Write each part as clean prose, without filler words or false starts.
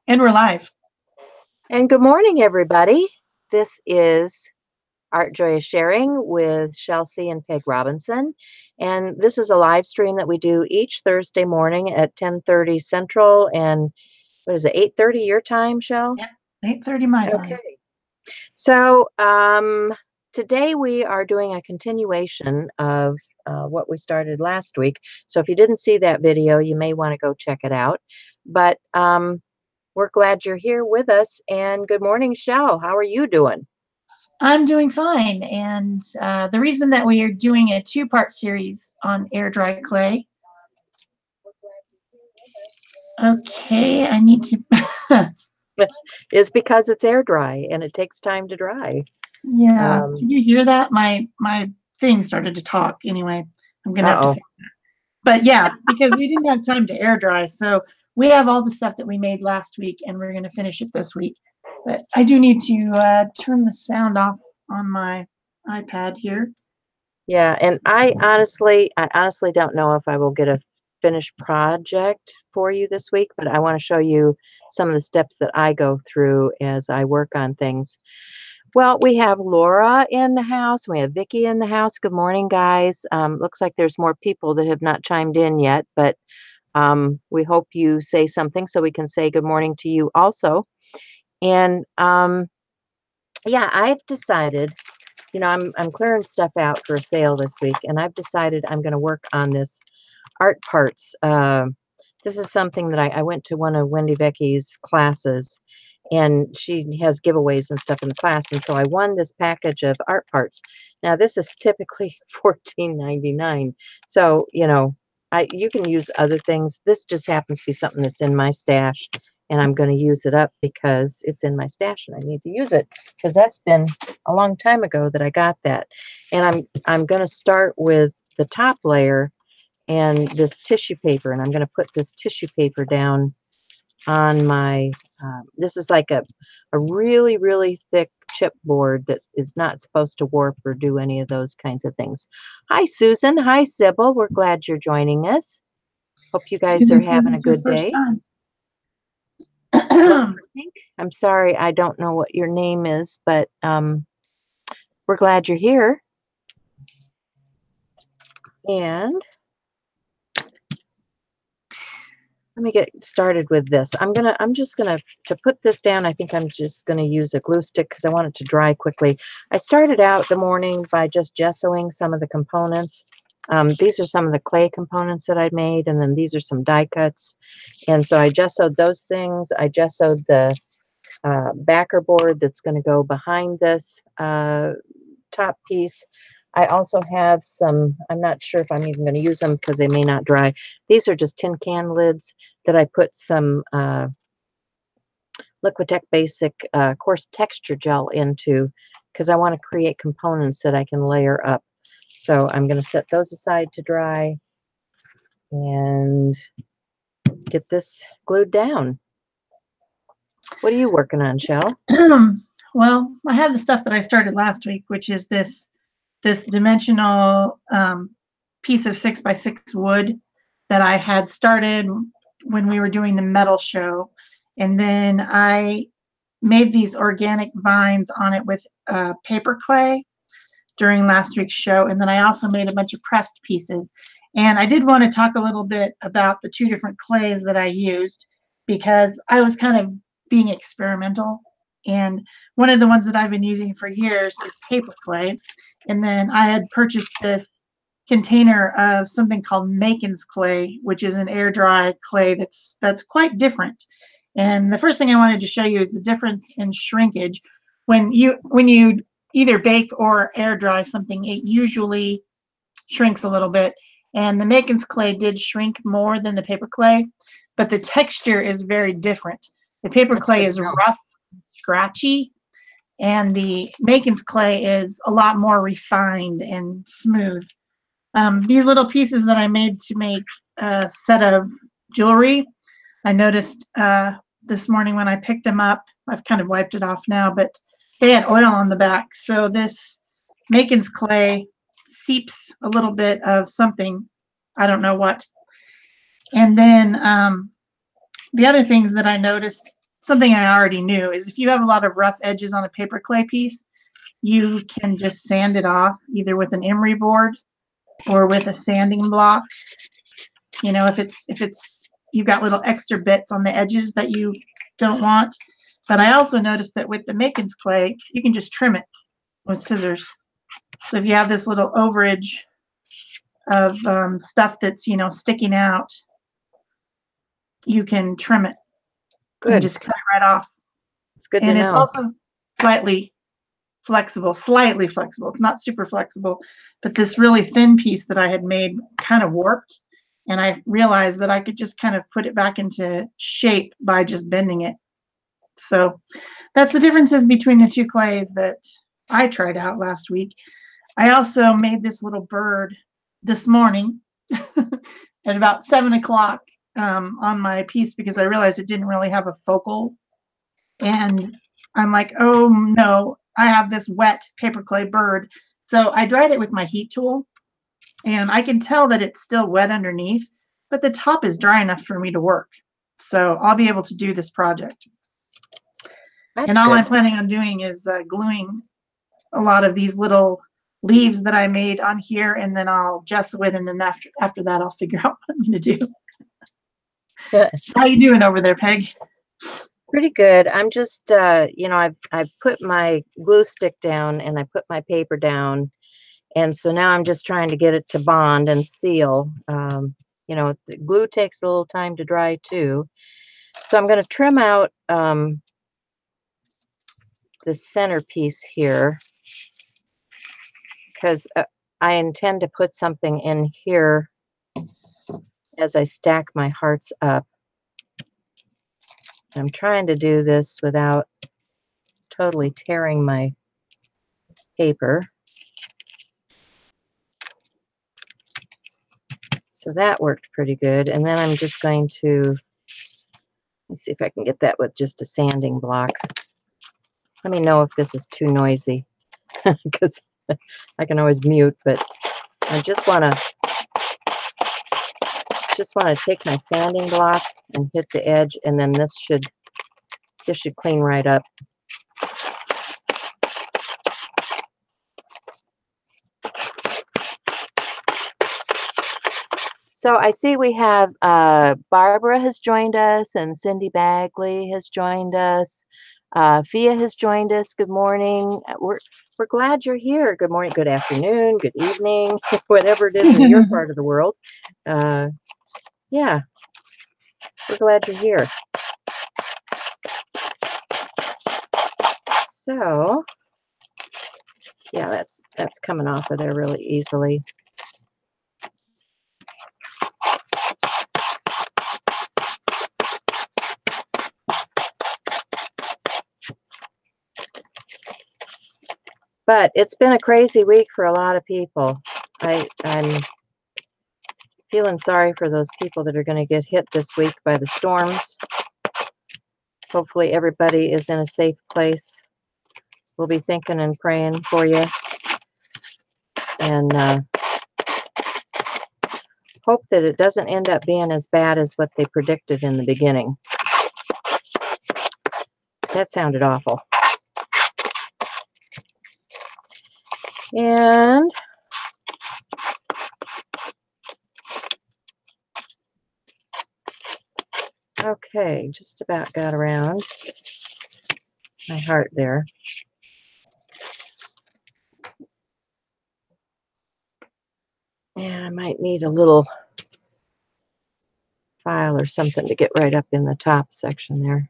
And we're live. And good morning, everybody. This is Art Joy of Sharing with Chelsea and Peg Robinson. And this is a live stream that we do each Thursday morning at 10:30 Central and what is it, 8:30 your time, Shell? Yeah, 8:30 my time. Okay. So today we are doing a continuation of what we started last week. So if you didn't see that video, you may want to go check it out. But we're glad you're here with us. And good morning, Shell. How are you doing? I'm doing fine. And the reason that we are doing a two-part series on air dry clay. Okay, I need to. Is because it's air dry and it takes time to dry. Yeah, can you hear that? My thing started to talk. Anyway, I'm gonna have to fix that. But yeah, because we didn't have time to air dry, so we have all the stuff that we made last week, and we're gonna finish it this week. But I do need to turn the sound off on my iPad here. Yeah, and I honestly don't know if I will get a finished project for you this week, but I want to show you some of the steps that I go through as I work on things. Well, we have Laura in the house. We have Vicki in the house. Good morning, guys. Looks like there's more people that have not chimed in yet, but we hope you say something so we can say good morning to you also. And yeah, I've decided, I'm clearing stuff out for a sale this week, and I've decided I'm going to work on this art parts. This is something that I went to one of Wendy Vicky's classes, and she has giveaways and stuff in the class, and so I won this package of art parts. Now, this is typically $14.99, so you can use other things. This just happens to be something that's in my stash, and I'm going to use it up because it's in my stash and I need to use it because that's been a long time ago that I got that. And I'm going to start with the top layer and this tissue paper, and I'm going to put this tissue paper down on my, this is like a really, really thick chipboard that is not supposed to warp or do any of those kinds of things. Hi, Susan. Hi, Sybil. We're glad you're joining us. Hope you guys are having a good day. I'm sorry, I don't know what your name is, but we're glad you're here. And let me get started with this. I'm just gonna, to put this down, I think I'm just gonna use a glue stick because I want it to dry quickly. I started out the morning by just gessoing some of the components. These are some of the clay components that I made, and then these are some die cuts. And so I gessoed those things. I gessoed the backer board that's going to go behind this top piece. I also have some, I'm not sure if I'm even going to use them because they may not dry. These are just tin can lids that I put some Liquitex Basic coarse texture gel into because I want to create components that I can layer up. So I'm going to set those aside to dry and get this glued down. What are you working on, Shell? Well, I have the stuff that I started last week, which is this dimensional piece of 6x6 wood that I had started when we were doing the metal show. And then I made these organic vines on it with paper clay during last week's show. And then I also made a bunch of pressed pieces. And I did want to talk a little bit about the two different clays that I used because I was kind of being experimental. And one of the ones that I've been using for years is paper clay. And then I had purchased this container of something called Macon's clay, which is an air dry clay that's quite different. And the first thing I wanted to show you is the difference in shrinkage. When you either bake or air dry something, it usually shrinks a little bit. And the Macon's clay did shrink more than the paper clay, but the texture is very different. The paper clay is rough, scratchy, and the Macon's clay is a lot more refined and smooth. These little pieces that I made to make a set of jewelry, I noticed this morning when I picked them up, I've kind of wiped it off now, but they had oil on the back. So this Macon's clay seeps a little bit of something, I don't know what. And then the other things that I noticed, something I already knew, is if you have a lot of rough edges on a paper clay piece, you can just sand it off either with an emery board or with a sanding block. You know, if it's you've got little extra bits on the edges that you don't want. But I also noticed that with the Makins clay, you can just trim it with scissors. So if you have this little overage of stuff that's, you know, sticking out, you can trim it. Good. And just cut it right off. It's good to And know. it's also slightly flexible. It's not super flexible, but this really thin piece that I had made kind of warped, and I realized that I could just kind of put it back into shape by just bending it. So that's the differences between the two clays that I tried out last week. I also made this little bird this morning at about 7 o'clock on my piece because I realized it didn't really have a focal. And I'm like, oh no, I have this wet paper clay bird. So I dried it with my heat tool, and I can tell that it's still wet underneath, but the top is dry enough for me to work. So I'll be able to do this project. And all I'm planning on doing is gluing a lot of these little leaves that I made on here, and then I'll gesso it, and then after that I'll figure out what I'm going to do. Yeah. How you doing over there, Peg? Pretty good. I'm just, you know, I've put my glue stick down and I put my paper down, and so now I'm just trying to get it to bond and seal. You know, the glue takes a little time to dry too, so I'm going to trim out the centerpiece here because I intend to put something in here as I stack my hearts up. I'm trying to do this without totally tearing my paper. So that worked pretty good. And then I'm just going to, let's see if I can get that with just a sanding block. Let me know if this is too noisy because I can always mute, but I just want to take my sanding block and hit the edge, and then this should clean right up. So I see we have Barbara has joined us, and Cindy Bagley has joined us. Fia has joined us. Good morning. We're glad you're here. Good morning, good afternoon, good evening, whatever it is in your part of the world. Yeah, we're glad you're here. So, yeah, that's coming off of there really easily. But it's been a crazy week for a lot of people. I'm feeling sorry for those people that are going to get hit this week by the storms. Hopefully everybody is in a safe place. We'll be thinking and praying for you. And hope that it doesn't end up being as bad as what they predicted in the beginning. That sounded awful. And okay, just about got around my heart there. And I might need a little file or something to get right up in the top section there.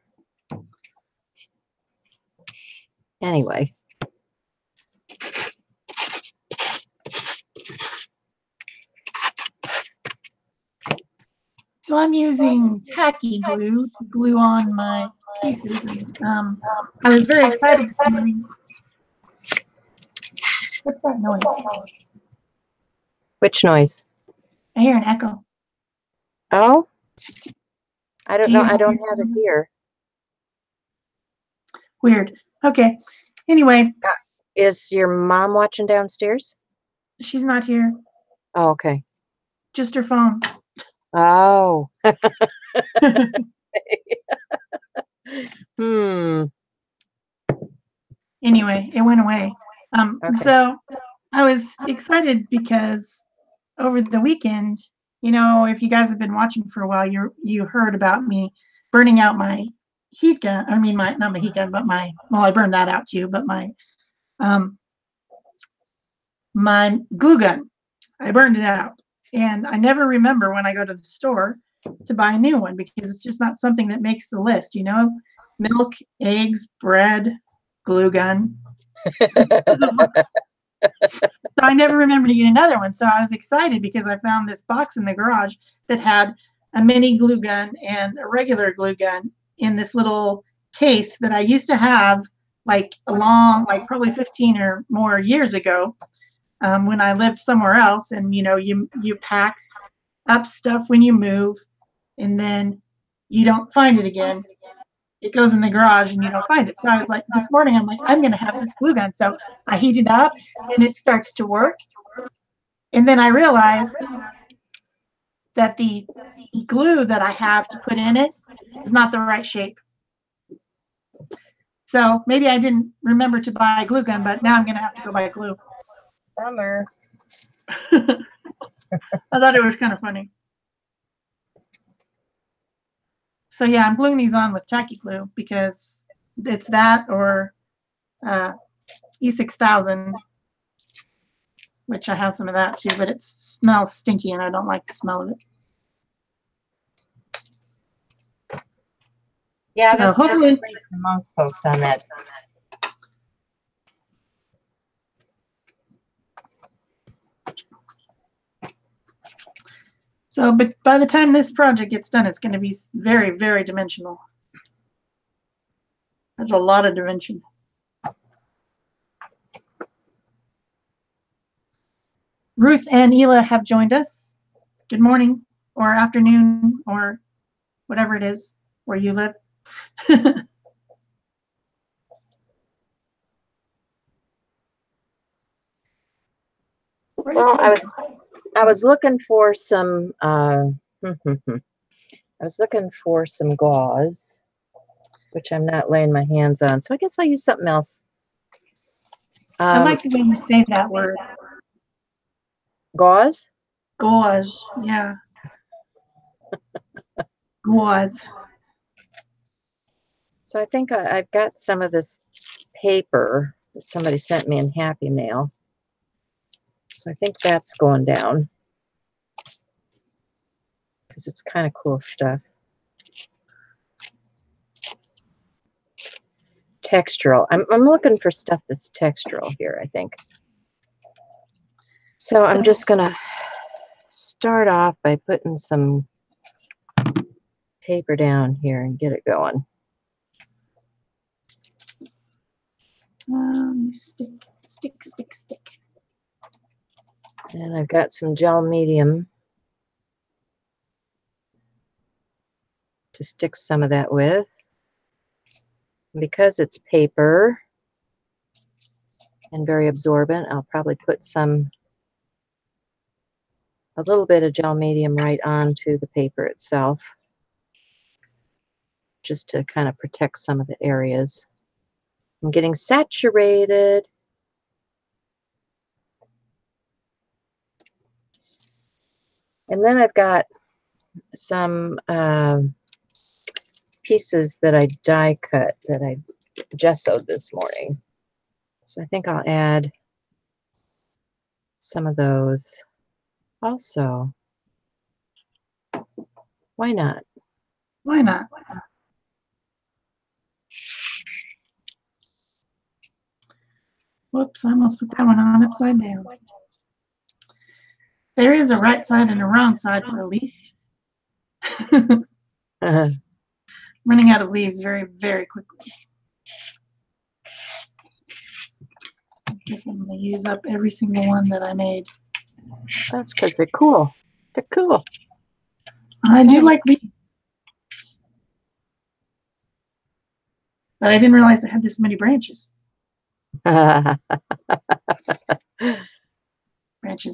Anyway. So I'm using tacky glue to glue on my pieces. I was very excited this morning. What's that noise? Which noise? I hear an echo. Oh, I don't know. I don't have it here. Weird. Okay. Anyway. Is your mom watching downstairs? She's not here. Oh, okay. Just her phone. Oh. Hmm. Anyway, it went away. Okay. So I was excited because over the weekend, you know, if you guys have been watching for a while, you heard about me burning out my heat gun. I mean, my not my heat gun, but my well, I burned that out too. But um, my glue gun, I burned it out, and I never remember when I go to the store to buy a new one because it's just not something that makes the list. You know, milk, eggs, bread, glue gun. So I never remembered to get another one. So I was excited because I found this box in the garage that had a mini glue gun and a regular glue gun in this little case that I used to have like like probably 15 or more years ago, when I lived somewhere else. And you know, you pack up stuff when you move, and then you don't find it again. It goes in the garage and you don't find it. So I was like, this morning, I'm like, I'm going to have this glue gun. So I heat it up and it starts to work. And then I realized that the glue that I have to put in it is not the right shape. So maybe I didn't remember to buy a glue gun, but now I'm going to have to go buy glue. Bummer. I thought it was kind of funny. So yeah, I'm gluing these on with tacky glue because it's that or E6000, which I have some of that too, but it smells stinky and I don't like the smell of it. Yeah, so that's hopefully for most folks on that. So, but by the time this project gets done, it's going to be very, very dimensional. There's a lot of dimension. Ruth and Ela have joined us. Good morning or afternoon or whatever it is where you live. Well, I was looking for some I was looking for some gauze, which I'm not laying my hands on. So I guess I'll use something else. I like the way you say that word. Gauze? Gauze, yeah. Gauze. So I think I've got some of this paper that somebody sent me in Happy Mail. So I think that's going down because it's kind of cool stuff. Textural. I'm looking for stuff that's textural here, I think. So I'm just going to start off by putting some paper down here and get it going. Stick. And I've got some gel medium to stick some of that with. And because it's paper and very absorbent, I'll probably put a little bit of gel medium right onto the paper itself, just to kind of protect some of the areas. I'm getting saturated. And then I've got some pieces that I die cut that I gessoed this morning. So I think I'll add some of those also. Why not? Why not? Whoops, I almost put that one on upside down. There is a right side and a wrong side for a leaf. Running out of leaves very, very quickly. I guess I'm going to use up every single one that I made. That's because they're cool. They're cool. I do like leaves. But I didn't realize it had this many branches. Branches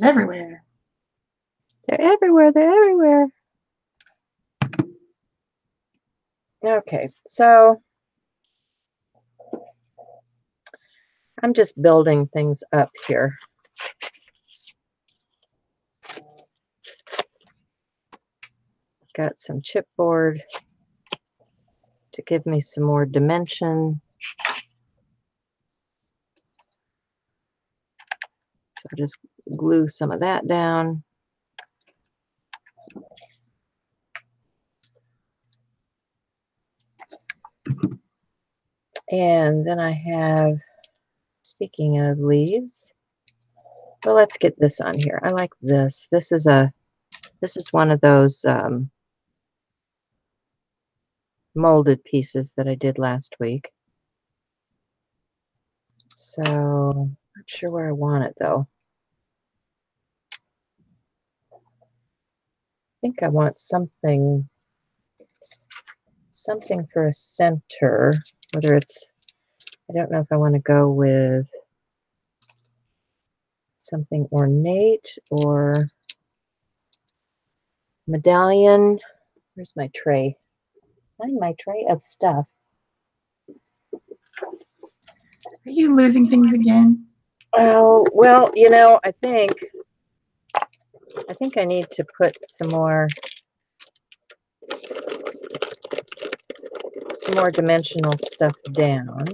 everywhere. They're everywhere. They're everywhere. Okay, so I'm just building things up here. Got some chipboard to give me some more dimension. So I'll just glue some of that down. And then I have, speaking of leaves, well, let's get this on here. I like this. This is one of those molded pieces that I did last week. So, not sure where I want it though. I think I want something for a center, whether it's, I don't know if I want to go with something ornate or medallion. Where's my tray? Find my tray of stuff. Are you losing things again? Oh, well, you know, I think I need to put some more dimensional stuff down.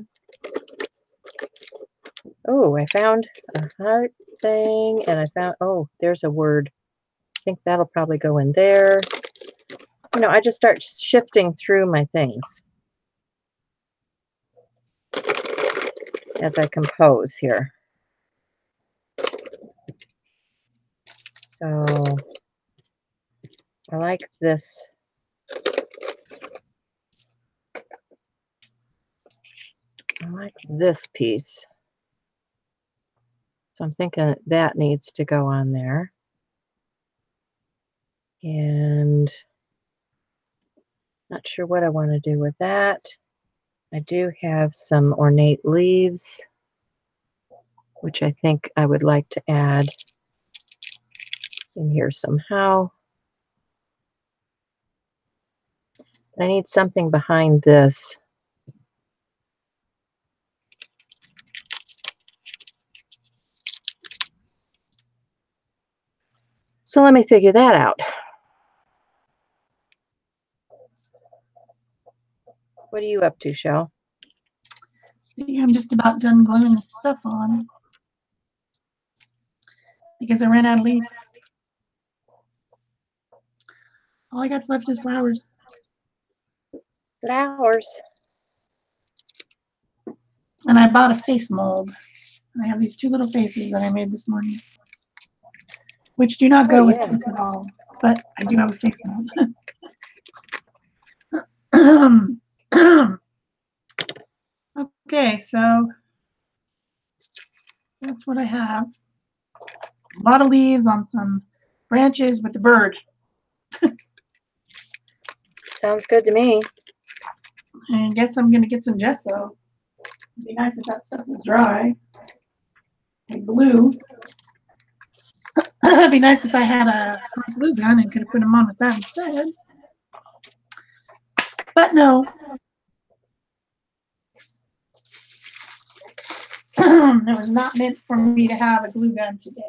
Oh, I found a heart thing, and I found, oh, there's a word. I think that'll probably go in there. You know, I just start shifting through my things as I compose here. So I like this. I like this piece. So I'm thinking that needs to go on there. And not sure what I want to do with that. I do have some ornate leaves, which I think I would like to add in here somehow. I need something behind this. So let me figure that out. What are you up to, Shell? I'm just about done gluing the stuff on because I ran out of leaves. All I got left is flowers. Flowers. And I bought a face mold. And I have these two little faces that I made this morning, which do not go with this at all. But I do have a face mold. Okay, so that's what I have. A lot of leaves on some branches with a bird. Sounds good to me. And I guess I'm going to get some gesso. It'd be nice if that stuff was dry. And glue. It'd be nice if I had a glue gun and could have put them on with that instead. But no. It was not meant for me to have a glue gun today.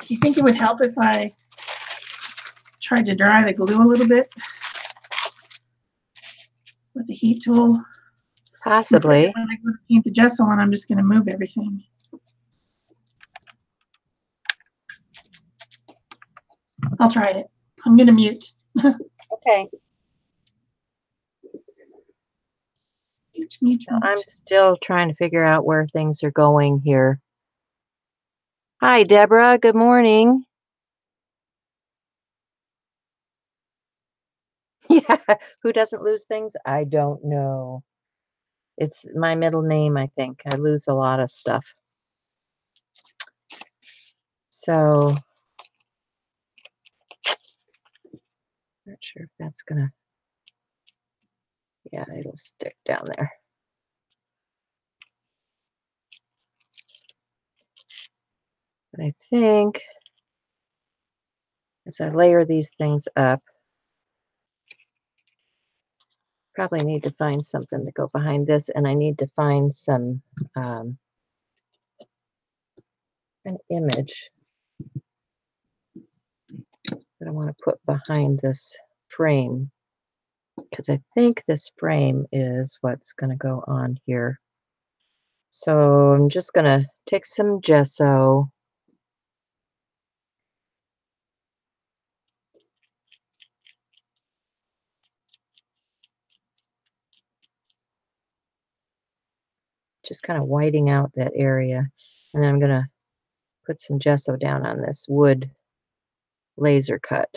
Do you think it would help if I tried to dry the glue a little bit with the heat tool? Possibly. When I go to paint the gesso on, I'm just going to move everything. I'll try it. I'm going to mute. Okay. Mute. I'm still trying to figure out where things are going here. Hi, Deborah. Good morning. Yeah, who doesn't lose things? I don't know. It's my middle name, I think. I lose a lot of stuff. So, not sure if that's gonna, yeah, it'll stick down there. But I think as I layer these things up. Probably need to find something to go behind this, and I need to find some an image that I want to put behind this frame, because I think this frame is what's going to go on here. So I'm just going to take some gesso. Just kind of whiting out that area. And then I'm going to put some gesso down on this wood laser cut.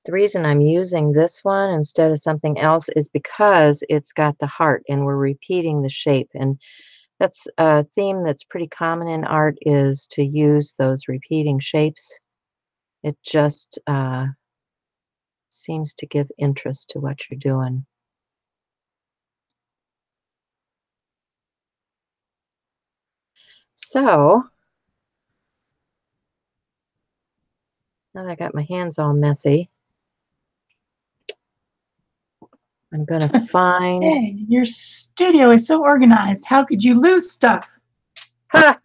The reason I'm using this one instead of something else is because it's got the heart and we're repeating the shape. And that's a theme that's pretty common in art, is to use those repeating shapes. It just seems to give interest to what you're doing. So now that I got my hands all messy, I'm going to find... Hey, your studio is so organized. How could you lose stuff? Ha!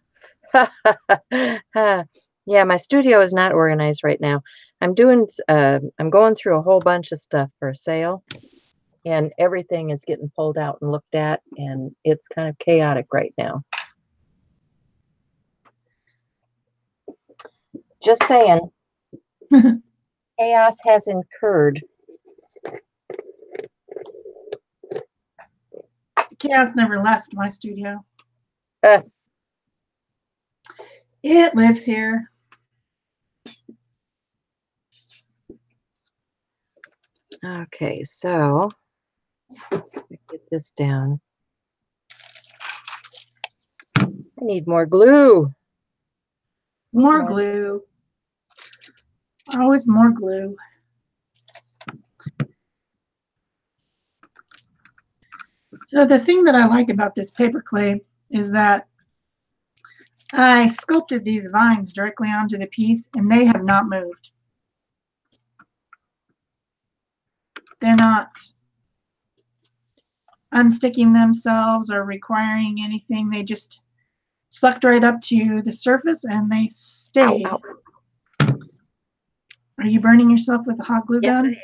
Yeah, my studio is not organized right now. I'm going through a whole bunch of stuff for sale, and everything is getting pulled out and looked at, and it's kind of chaotic right now. Just saying. Chaos has incurred. Chaos never left my studio. It lives here. Okay, so let's get this down. I need more glue. More glue. Always more glue. So the thing that I like about this paper clay is that I sculpted these vines directly onto the piece, and they have not moved. They're not unsticking themselves or requiring anything. They just sucked right up to the surface and they stay. Ow, ow. Are you burning yourself with a hot glue gun?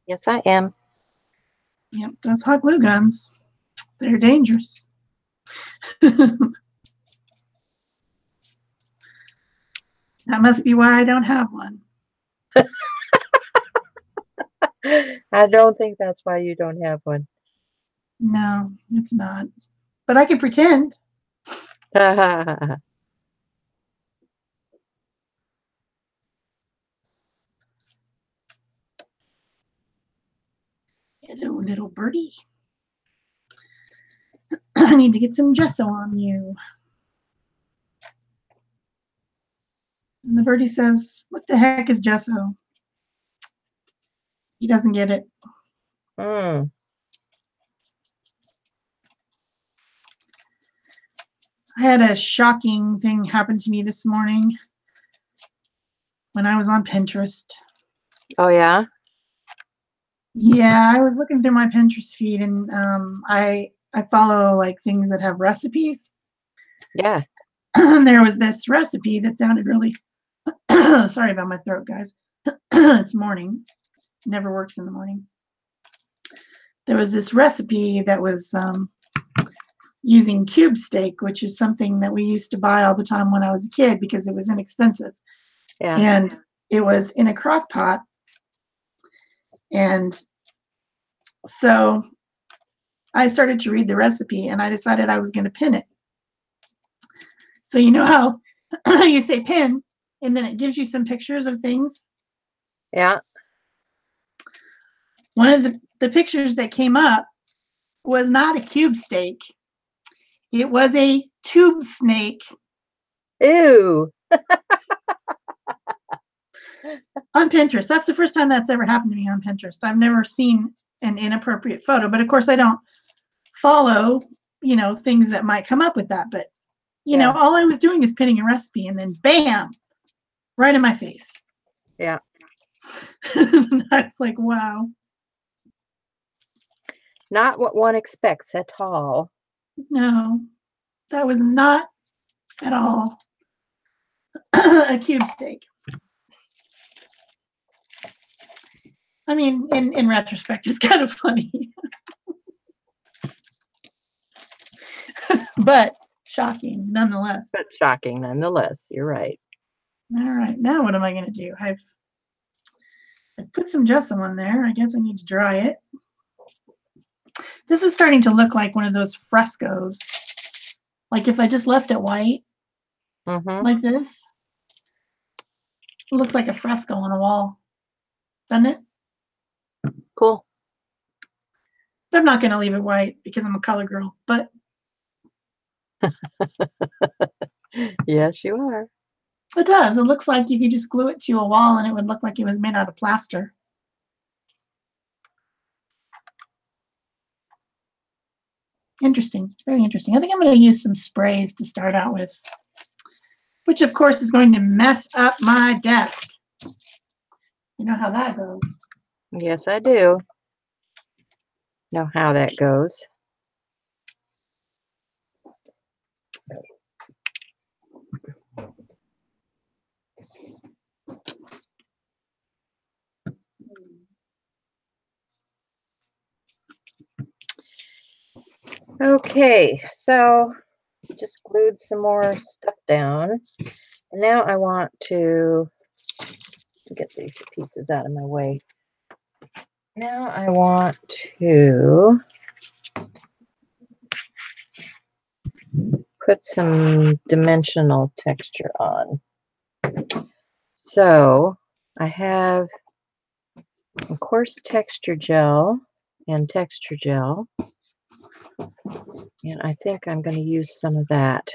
Yes, I am. Yes, I am. Yep, those hot glue guns, they're dangerous. That must be why I don't have one. I don't think that's why you don't have one. No, it's not. But I can pretend. Hello, little birdie. I need to get some gesso on you. And the birdie says, what the heck is gesso? He doesn't get it. I had a shocking thing happen to me this morning when I was on Pinterest. Oh, yeah? Yeah, I was looking through my Pinterest feed, and I follow like things that have recipes. Yeah. There was this recipe that sounded really sorry about my throat, guys. It's morning. Never works in the morning. There was this recipe that was using cube steak, which is something that we used to buy all the time when I was a kid because it was inexpensive. Yeah. And it was in a crock pot. And so I started to read the recipe and I decided I was going to pin it. So you know how you say pin and then it gives you some pictures of things? Yeah. One of the pictures that came up was not a cube steak. It was a tube snake. Ew. On Pinterest. That's the first time that's ever happened to me on Pinterest. I've never seen an inappropriate photo, but of course I don't follow, things that might come up with that. But, all I was doing is pinning a recipe and then bam, right in my face. Yeah. That's like, wow. Not what one expects at all. No, that was not at all a cube steak. I mean, in retrospect, it's kind of funny. But shocking nonetheless. But shocking nonetheless. You're right. All right, now what am I going to do? I've put some gesso on there. I guess I need to dry it. This is starting to look like one of those frescoes. Like if I just left it white, like this, it looks like a fresco on a wall, doesn't it? Cool. But I'm not going to leave it white because I'm a color girl. But Yes, you are. it does. It looks like you could just glue it to a wall and it would look like it was made out of plaster. Interesting. Very interesting. I think I'm going to use some sprays to start out with, which of course is going to mess up my desk. You know how that goes. Yes, I do. Know how that goes. Okay, so just glued some more stuff down. And now I want to get these pieces out of my way. Now I want to put some dimensional texture on. So I have, of course, texture gel and texture gel. And I think I'm going to use some of that.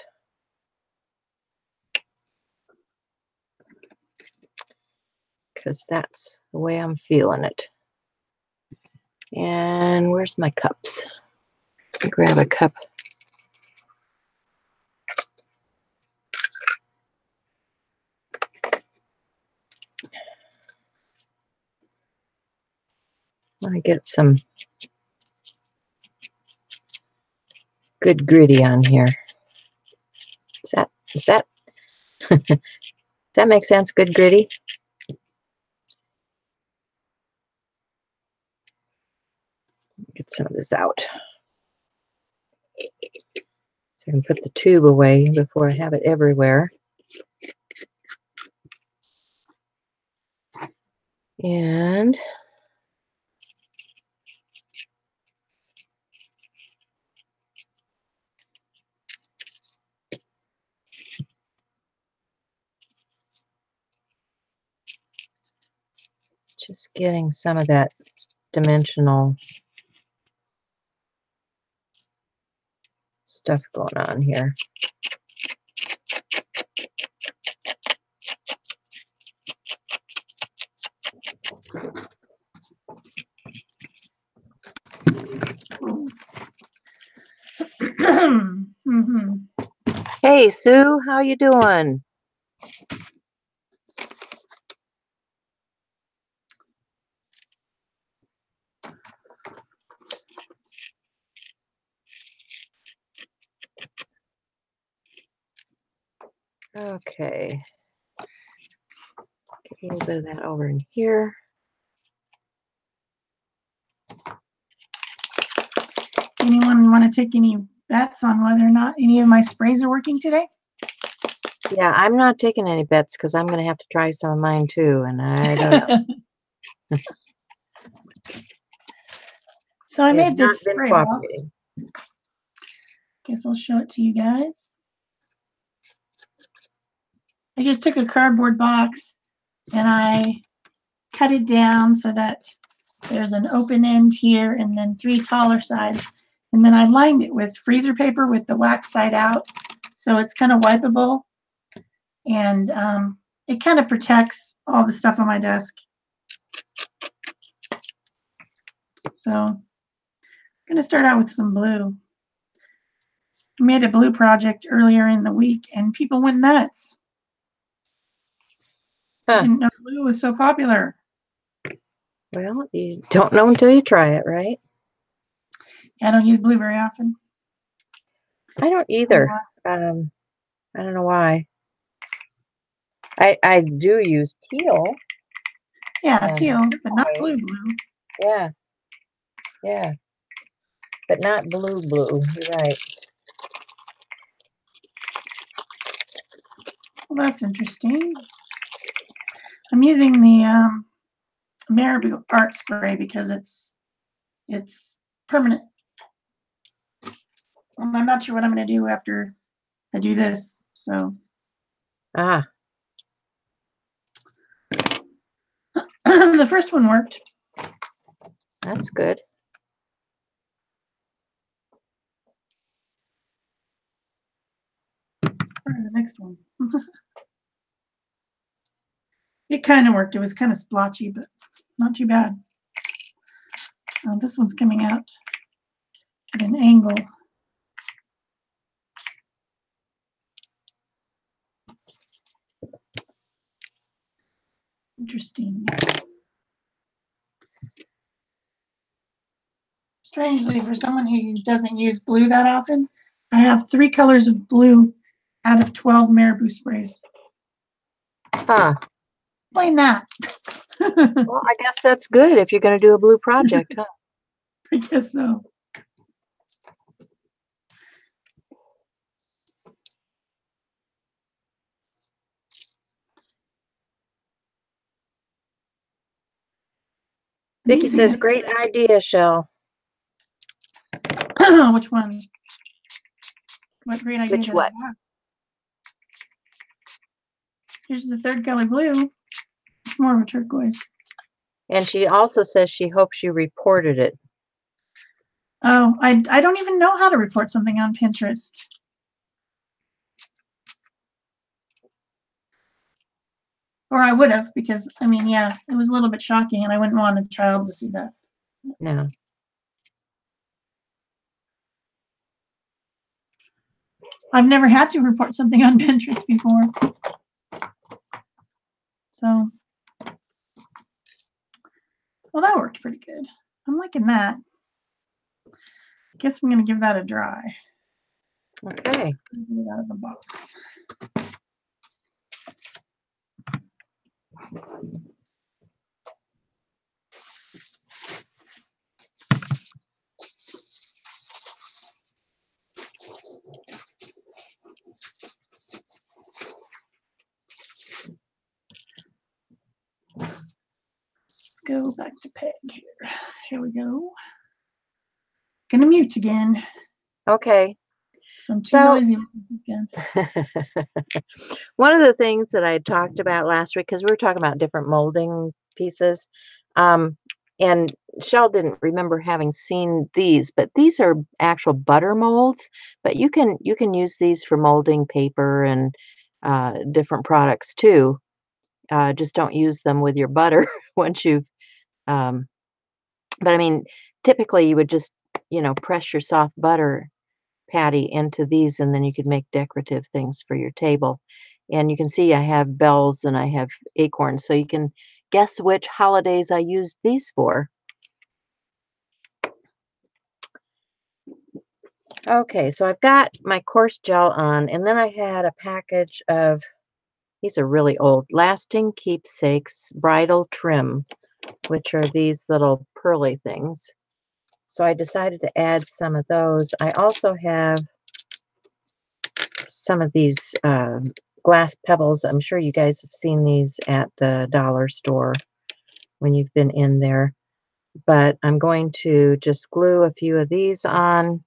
Because that's the way I'm feeling it. And where's my cups? Grab a cup. I get some good gritty on here. Does that does that make sense? Good gritty. Get some of this out. So I can put the tube away before I have it everywhere. And just getting some of that dimensional stuff going on here. Hey Sue, how you doing? Okay. Get a little bit of that over in here. Anyone want to take any bets on whether or not any of my sprays are working today? Yeah, I'm not taking any bets because I'm going to have to try some of mine too, and I don't know. So I made this spray box. Guess I'll show it to you guys. I just took a cardboard box and I cut it down so that there's an open end here and then 3 taller sides. And then I lined it with freezer paper with the wax side out. So it's kind of wipeable. And it kind of protects all the stuff on my desk. So I'm going to start out with some blue. I made a blue project earlier in the week and people went nuts. I Huh. didn't know blue was so popular. Well, you don't know until you try it, right? I don't use blue very often. I don't either. I don't know why. I do use teal. Yeah, teal, but not Always. blue. Yeah. Yeah. But not blue. You're right. Well, that's interesting. I'm using the Marabou art spray because it's permanent. I'm not sure what I'm going to do after I do this. So Ah, the first one worked. that's good. Or the next one. It kind of worked. It was kind of splotchy, but not too bad. This one's coming out at an angle. Interesting. Strangely, for someone who doesn't use blue that often, I have 3 colors of blue out of 12 Marabou sprays. Huh. Explain that. Well, I guess that's good if you're going to do a blue project, huh? I guess so. Vicky says, great idea, Shell. Which one? What great idea Which did what? I have? Here's the third color blue. It's more of a turquoise. And she also says she hopes you reported it. Oh, I don't even know how to report something on Pinterest. Or I would have, because, I mean, yeah, it was a little bit shocking, and I wouldn't want a child to see that. No. I've never had to report something on Pinterest before. So, well, that worked pretty good. I'm liking that. Guess I'm going to give that a try. Okay. Get it out of the box. Let's go back to Peg here. Here we go. Gonna mute again. Okay. I'm too noisy again. One of the things that I talked about last week, because we were talking about different molding pieces, and Shell didn't remember having seen these, but these are actual butter molds. But you can use these for molding paper and different products too. Just don't use them with your butter once you've. But I mean, typically you would just press your soft butter patty into these, and then you could make decorative things for your table. And you can see I have bells and I have acorns, so you can guess which holidays I used these for. Okay, so I've got my coarse gel on, and then I had a package of, these are really old, Lasting Keepsakes Bridal Trim, which are these little pearly things. So I decided to add some of those. I also have some of these glass pebbles. I'm sure you guys have seen these at the dollar store when you've been in there. But I'm going to just glue a few of these on.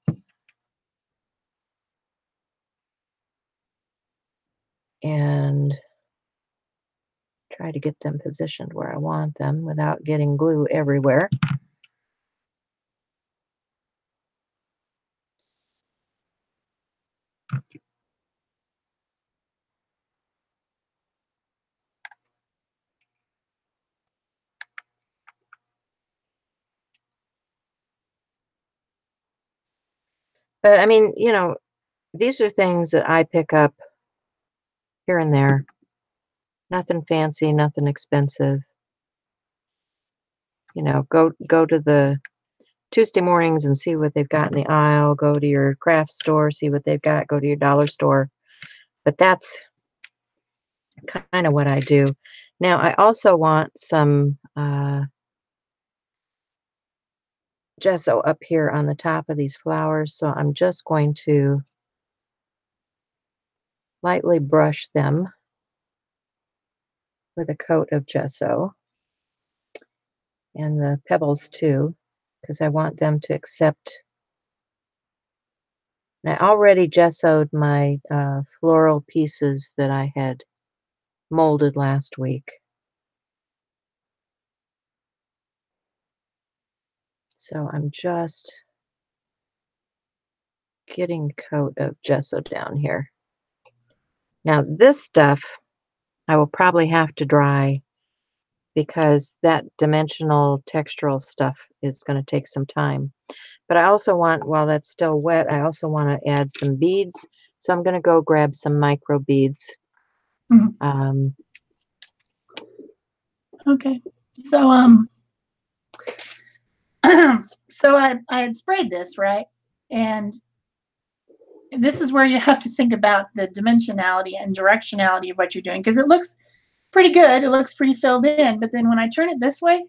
And try to get them positioned where I want them without getting glue everywhere. But I mean, these are things that I pick up here and there. Nothing fancy, nothing expensive. You know, go to the Tuesday mornings and see what they've got in the aisle. Go to your craft store, see what they've got. Go to your dollar store. But that's kind of what I do. Now, I also want some gesso up here on the top of these flowers, so I'm just going to lightly brush them with a coat of gesso, and the pebbles too, because I want them to accept. And I already gessoed my floral pieces that I had molded last week. So I'm just getting a coat of gesso down here. Now this stuff I will probably have to dry because that dimensional textural stuff is going to take some time. But I also want, while that's still wet, I also want to add some beads. So I'm going to go grab some micro beads. Mhm. Okay. So so I had sprayed this, right? And this is where you have to think about the dimensionality and directionality of what you're doing, because it looks pretty good. It looks pretty filled in, but then when I turn it this way,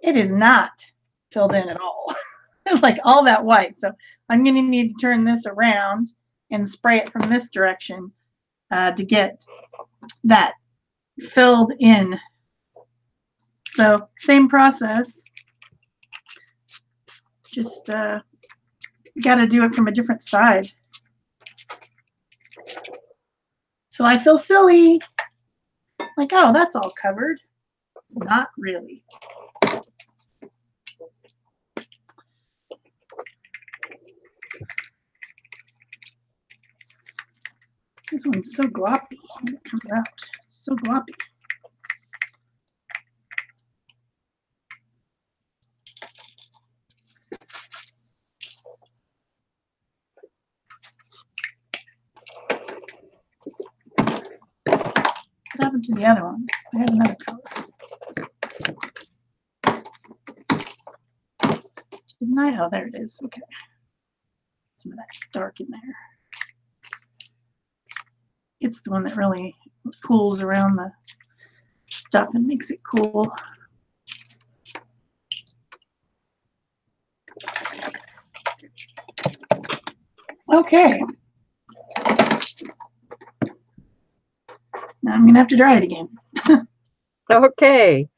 it is not filled in at all. It's like all that white. So I'm going to need to turn this around and spray it from this direction to get that filled in. So same process, just got to do it from a different side. So I feel silly, like, oh, that's all covered. Not really. This one's so gloppy when it comes out. It's so gloppy. What happened to the other one? I had another color. Didn't I? Oh, there it is. Okay. Some of that dark in there. It's the one that really pulls around the stuff and makes it cool. Okay. Now I'm going to have to dry it again. Okay.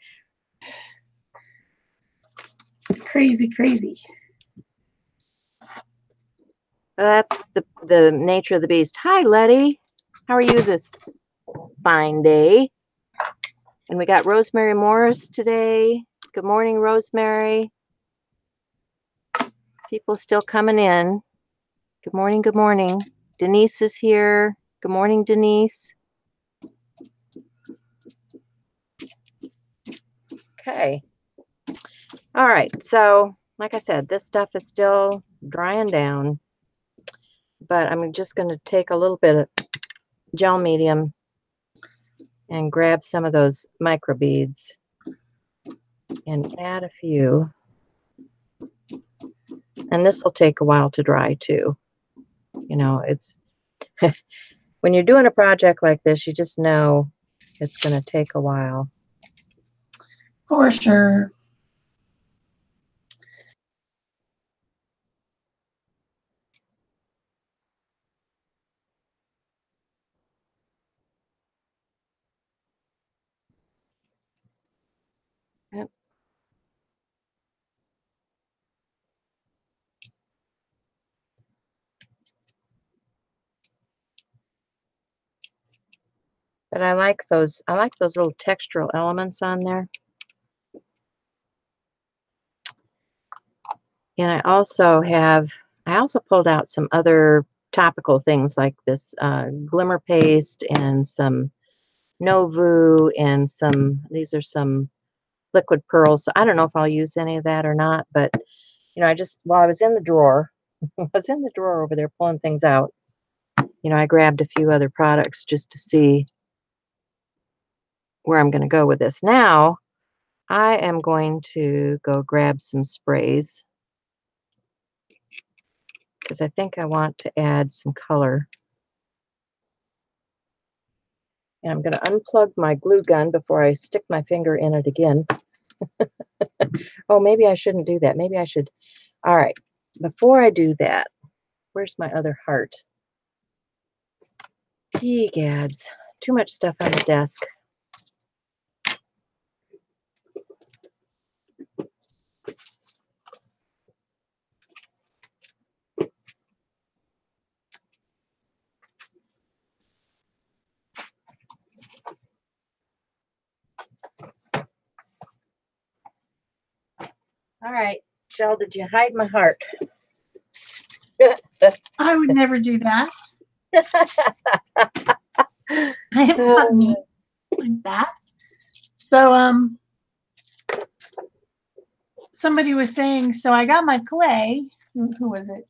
Crazy, crazy. That's the nature of the beast. Hi, Letty. How are you this fine day? And we got Rosemary Morris today. Good morning, Rosemary. People still coming in. Good morning, good morning. Denise is here. Good morning, Denise. Okay. All right. So, like I said, this stuff is still drying down. But I'm just going to take a little bit of gel medium and grab some of those micro beads and add a few. And this will take a while to dry too. You know, it's when you're doing a project like this, you just know it's going to take a while. For sure. Yep. But I like those little textural elements on there. And I also pulled out some other topical things like this glimmer paste and some Novu and these are some liquid pearls. So I don't know if I'll use any of that or not, but you know, while I was in the drawer, over there pulling things out, you know, I grabbed a few other products just to see where I'm going to go with this. Now, I am going to go grab some sprays because I think I want to add some color. And I'm going to unplug my glue gun before I stick my finger in it again. Oh, maybe I shouldn't do that. Maybe I should. All right. Before I do that, where's my other heart? Gee, gads. Too much stuff on the desk. All right, Shell, did you hide my heart? I would never do that. I am not neat like that. So, somebody was saying, so I got my clay. Who was it?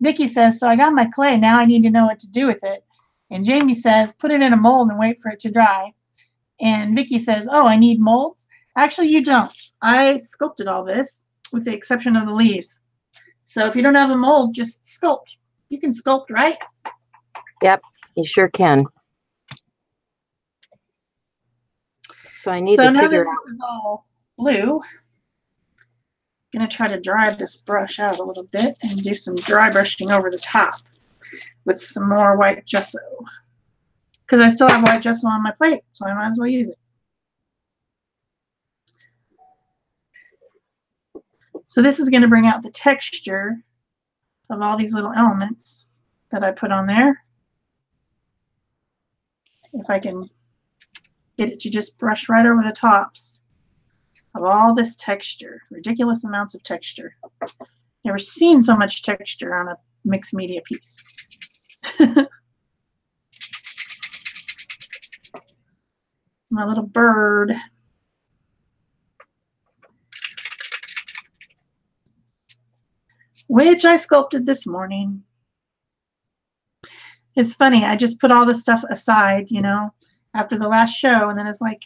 Nikki says, so I got my clay. Now I need to know what to do with it. And Jamie says, put it in a mold and wait for it to dry. And Vicky says, oh, I need molds. Actually, you don't. I sculpted all this with the exception of the leaves. So if you don't have a mold, just sculpt. You can sculpt, right? Yep, you sure can. So I need to figure out. This is all blue. I'm going to try to dry this brush out a little bit and do some dry brushing over the top with some more white gesso. Because I still have white gesso on my plate, so I might as well use it. So this is going to bring out the texture of all these little elements that I put on there. If I can get it to just brush right over the tops of all this texture, ridiculous amounts of texture. Never seen so much texture on a mixed media piece. My little bird. Which I sculpted this morning. It's funny, I just put all this stuff aside, you know, after the last show, and then it's like,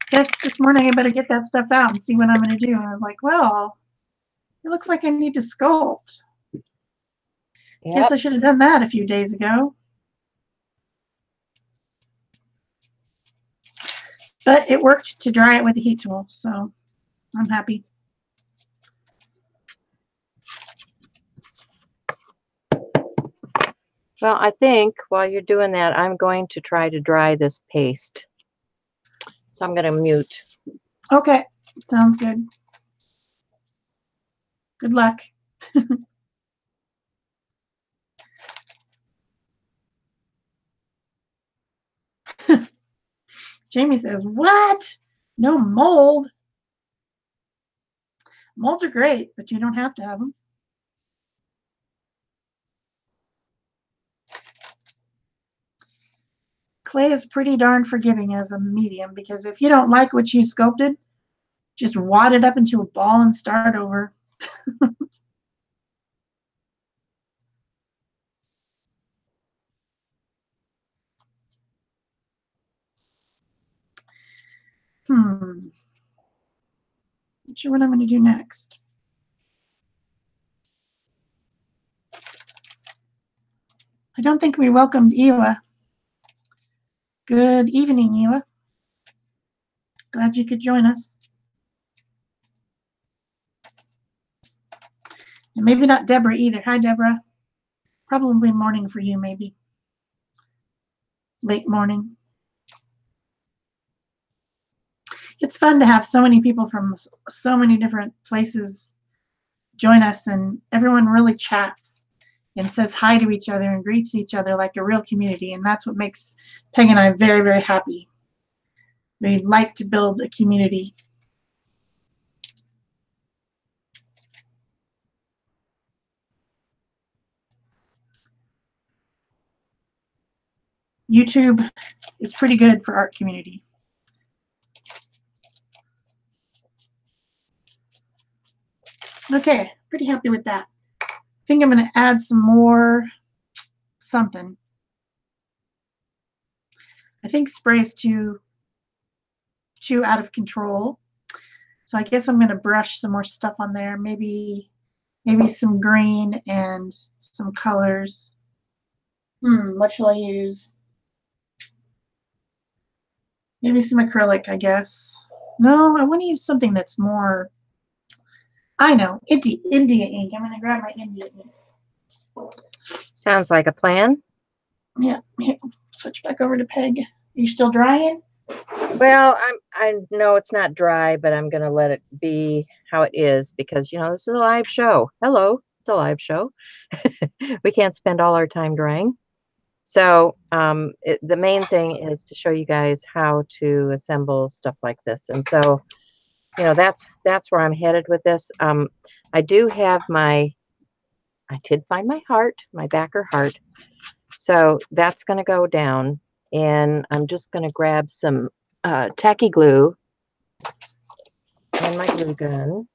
guess this morning I better get that stuff out and see what I'm going to do. And I was like, well, it looks like I need to sculpt. Yep. Guess I should have done that a few days ago. But it worked to dry it with the heat tool, so I'm happy. Well, I think while you're doing that, I'm going to try to dry this paste. So I'm going to mute. Okay, sounds good. Good luck. Jamie says, what? No mold? Molds are great, but you don't have to have them. Clay is pretty darn forgiving as a medium, because if you don't like what you sculpted, just wad it up into a ball and start over. Not sure what I'm going to do next. I don't think we welcomed Ela. Good evening, Ela. Glad you could join us. And maybe not Deborah either. Hi, Deborah. Probably morning for you, maybe. Late morning. It's fun to have so many people from so many different places join us, and everyone really chats and says hi to each other and greets each other like a real community, and that's what makes Peg and I very, very happy. We like to build a community. YouTube is pretty good for art community. Okay, pretty happy with that. I think I'm going to add some more something. I think spray's too out of control. So I guess I'm going to brush some more stuff on there. Maybe some green and some colors. What shall I use? Maybe some acrylic, I guess. No, I want to use something that's more, I know, India ink. I'm going to grab my India inks. Sounds like a plan. Yeah, here, switch back over to Peg. Are you still drying? Well, I know it's not dry, but I'm going to let it be how it is because, you know, this is a live show. Hello, it's a live show. We can't spend all our time drying. So the main thing is to show you guys how to assemble stuff like this. And so, you know, that's where I'm headed with this. I did find my heart, my backer heart. So that's going to go down, and I'm just going to grab some tacky glue and my glue gun.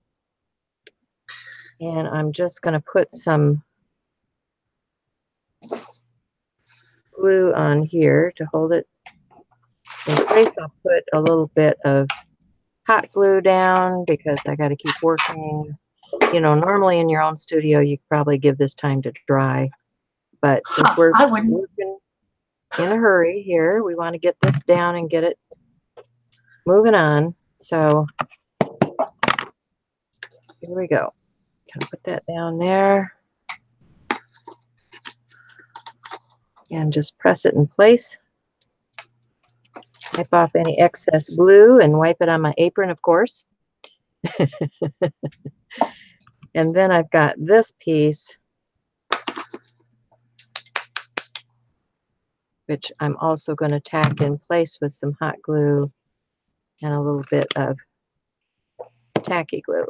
And I'm just going to put some glue on here to hold it in place. I'll put a little bit of hot glue down because I got to keep working. You know, normally in your own studio, you probably give this time to dry. But since we're working in a hurry here, we want to get this down and get it moving on. So here we go. Gonna put that down there. And just press it in place. Wipe off any excess glue and wipe it on my apron, of course. And then I've got this piece, which I'm also going to tack in place with some hot glue and a little bit of tacky glue.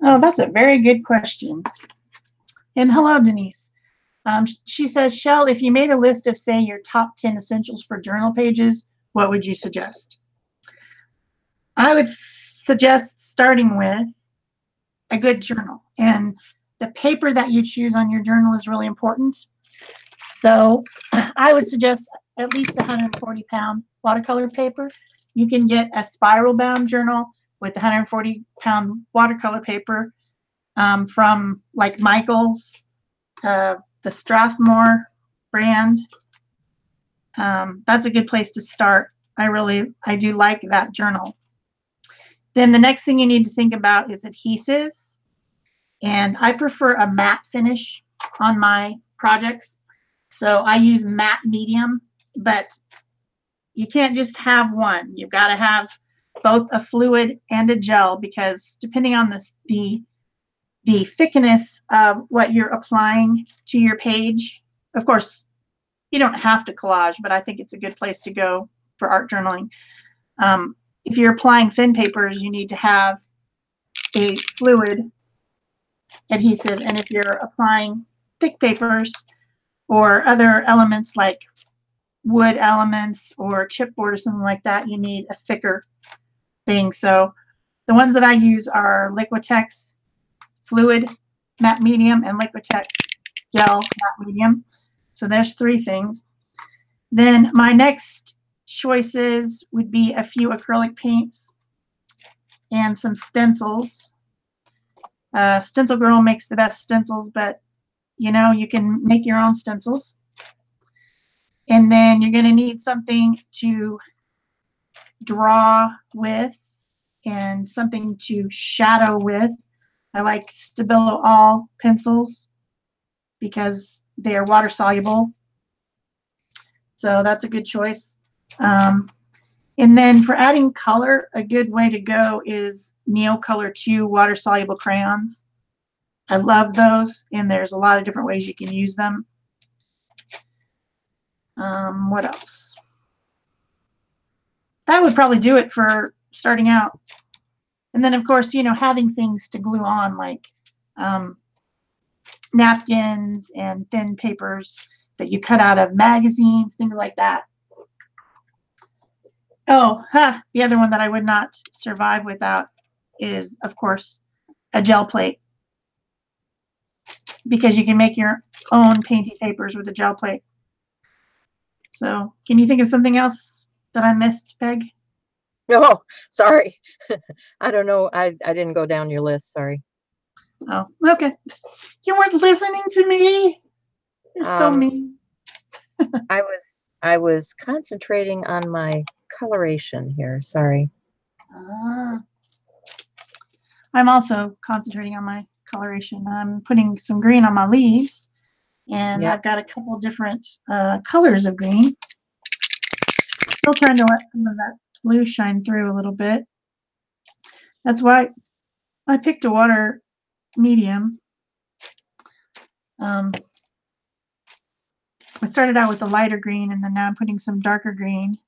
Oh, that's a very good question. And hello, Denise. She says, Shell, if you made a list of, say, your top 10 essentials for journal pages, what would you suggest? I would suggest starting with a good journal. And the paper that you choose on your journal is really important. So I would suggest at least 140-pound watercolor paper. You can get a spiral bound journal with 140-pound watercolor paper from like Michaels, the Strathmore brand. That's a good place to start. I do like that journal. Then the next thing you need to think about is adhesives. And I prefer a matte finish on my projects. So I use matte medium, but you can't just have one. You've got to have both a fluid and a gel because depending on the thickness of what you're applying to your page, of course, you don't have to collage, but I think it's a good place to go for art journaling. If you're applying thin papers, you need to have a fluid adhesive. And if you're applying thick papers or other elements like wood elements or chipboard or something like that, you need a thicker thing. So the ones that I use are Liquitex fluid matte medium and Liquitex gel matte medium. So there's 3 things. Then my next choices would be a few acrylic paints and some stencils. Stencil Girl makes the best stencils, but you know, you can make your own stencils. And then you're going to need something to draw with and something to shadow with. I like Stabilo All pencils because they are water soluble. So that's a good choice. And then for adding color, a good way to go is Neocolor 2 water soluble crayons. I love those, and there's a lot of different ways you can use them. What else? That would probably do it for starting out. And then, of course, you know, having things to glue on like napkins and thin papers that you cut out of magazines, things like that. Oh, the other one that I would not survive without is, of course, a gel plate. because you can make your own painty papers with a gel plate. So can you think of something else that I missed, Peg? Oh, sorry. I don't know. I didn't go down your list. Sorry. Oh, okay. You weren't listening to me. You're so mean. I was concentrating on my coloration here. Sorry. I'm also concentrating on my coloration. I'm putting some green on my leaves, and Yep. I've got a couple different colors of green. Still trying to let some of that blue shine through a little bit. That's why I picked a water medium. I started out with a lighter green, and then now I'm putting some darker green.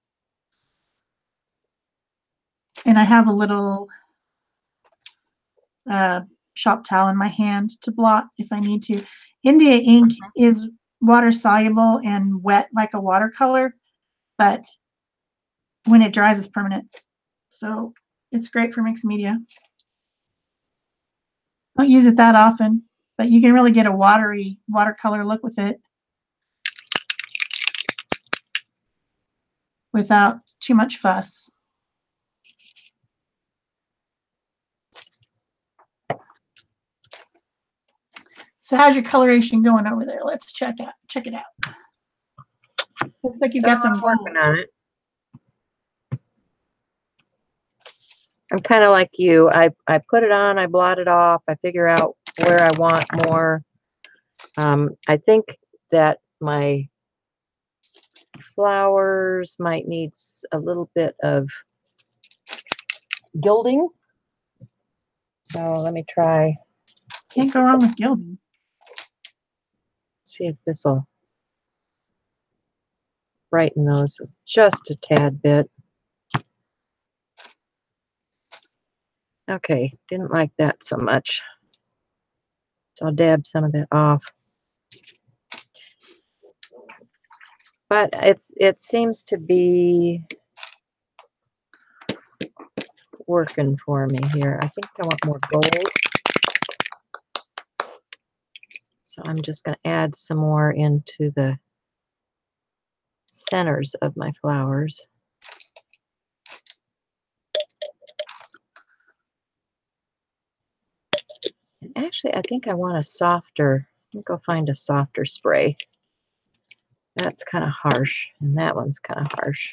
And I have a little shop towel in my hand to blot if I need to. India ink is water soluble and wet like a watercolor, but when it dries, it's permanent. So it's great for mixed media. Don't use it that often, but you can really get a watery watercolor look with it without too much fuss. So how's your coloration going over there? Let's check it out. Looks like you've got some working on it. I'm kind of like you. I put it on, I blot it off, I figure out where I want more. I think that my flowers might need a little bit of gilding. So let me try. Can't go wrong with gilding. See if this will brighten those just a tad bit. Okay, didn't like that so much. So I'll dab some of that off. But it seems to be working for me here. I think I want more gold. So I'm just going to add some more into the centers of my flowers. And actually, I think I want a softer, let me go find a softer spray. That's kind of harsh, and that one's kind of harsh.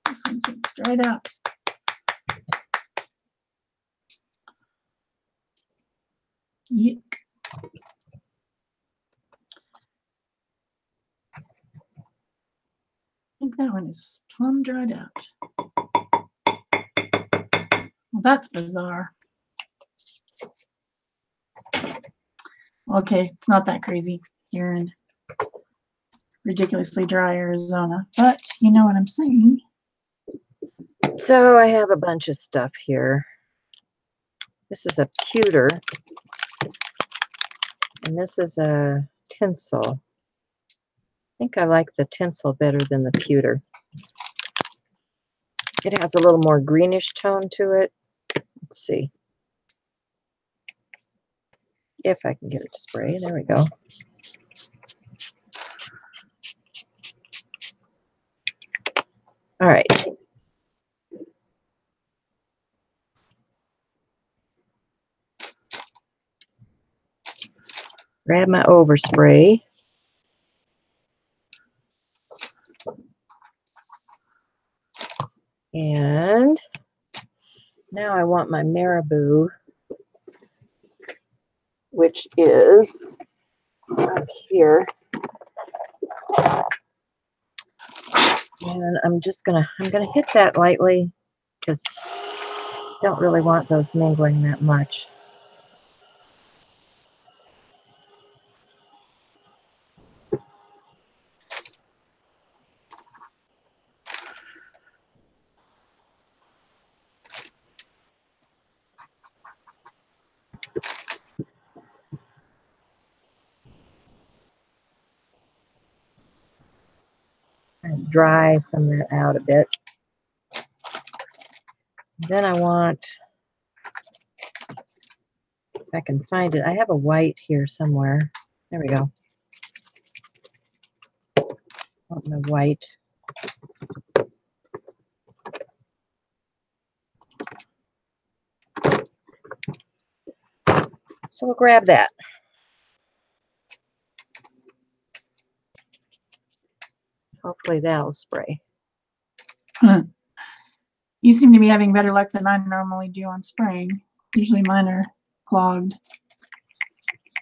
This one seems dried out. Yuck. I think that one is plumb dried out. Well, that's bizarre. Okay, it's not that crazy here in ridiculously dry Arizona, but you know what I'm saying. So I have a bunch of stuff here. This is a pewter, and this is a tinsel. I think I like the tinsel better than the pewter. It has a little more greenish tone to it. Let's see if I can get it to spray. There we go. All right. Grab my overspray. And now I want my marabou, which is up here. And I'm gonna hit that lightly because I don't really want those mingling that much. Dry some of that out a bit. Then I want, if I can find it, I have a white here somewhere. There we go. I want my white. So we'll grab that. Hopefully that'll spray. You seem to be having better luck than I normally do on spraying. Usually mine are clogged.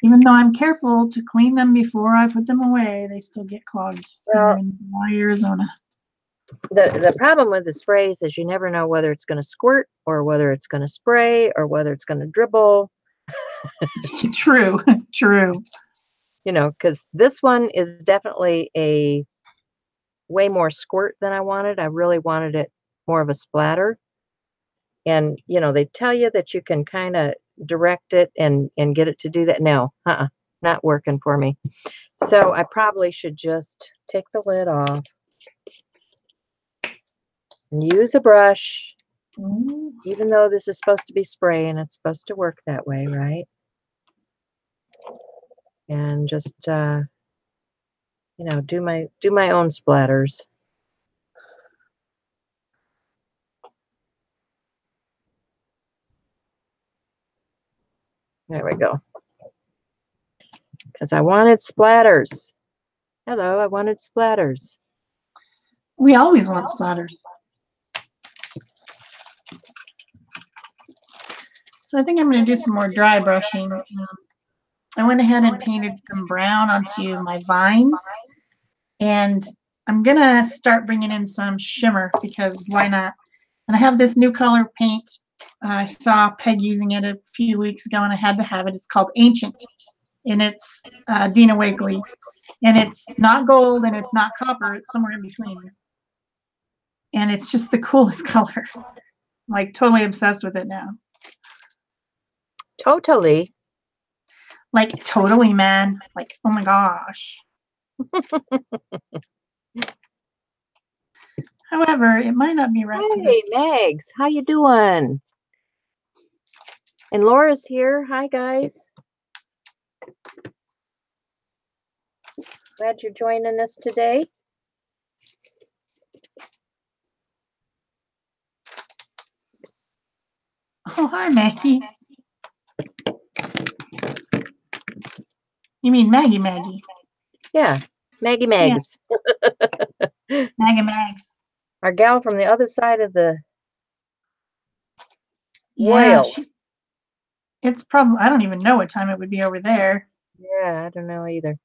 Even though I'm careful to clean them before I put them away, they still get clogged here in Arizona. The problem with the sprays is you never know whether it's going to squirt or whether it's going to spray or whether it's going to dribble. True, true. You know, because this one is definitely a way more squirt than I wanted. I really wanted it more of a splatter. And, you know, they tell you that you can kind of direct it and get it to do that. No, not working for me. So I probably should just take the lid off and use a brush. Even though this is supposed to be spray and it's supposed to work that way, right? And just you know, do my own splatters. There we go. Because I wanted splatters. Hello, I wanted splatters. We always want splatters. So I think I'm going to do some more dry brushing. I went ahead and painted some brown onto my vines. And I'm going to start bringing in some shimmer because why not? And I have this new color paint. I saw Peg using it a few weeks ago and I had to have it. It's called Ancient. And it's Dina Wagley. And it's not gold and it's not copper. It's somewhere in between. And it's just the coolest color. I'm like totally obsessed with it now. Totally. Like totally, man. Like, oh my gosh. However, it might not be right for this. Hey, Megs, how you doing? And Laura's here. Hi, guys. Glad you're joining us today. Oh, hi, Maggie. You mean Maggie? Yeah, Maggie Megs. Yeah. Maggie Megs. Our gal from the other side of the Yeah, world. it's probably, I don't even know what time it would be over there. Yeah, I don't know either.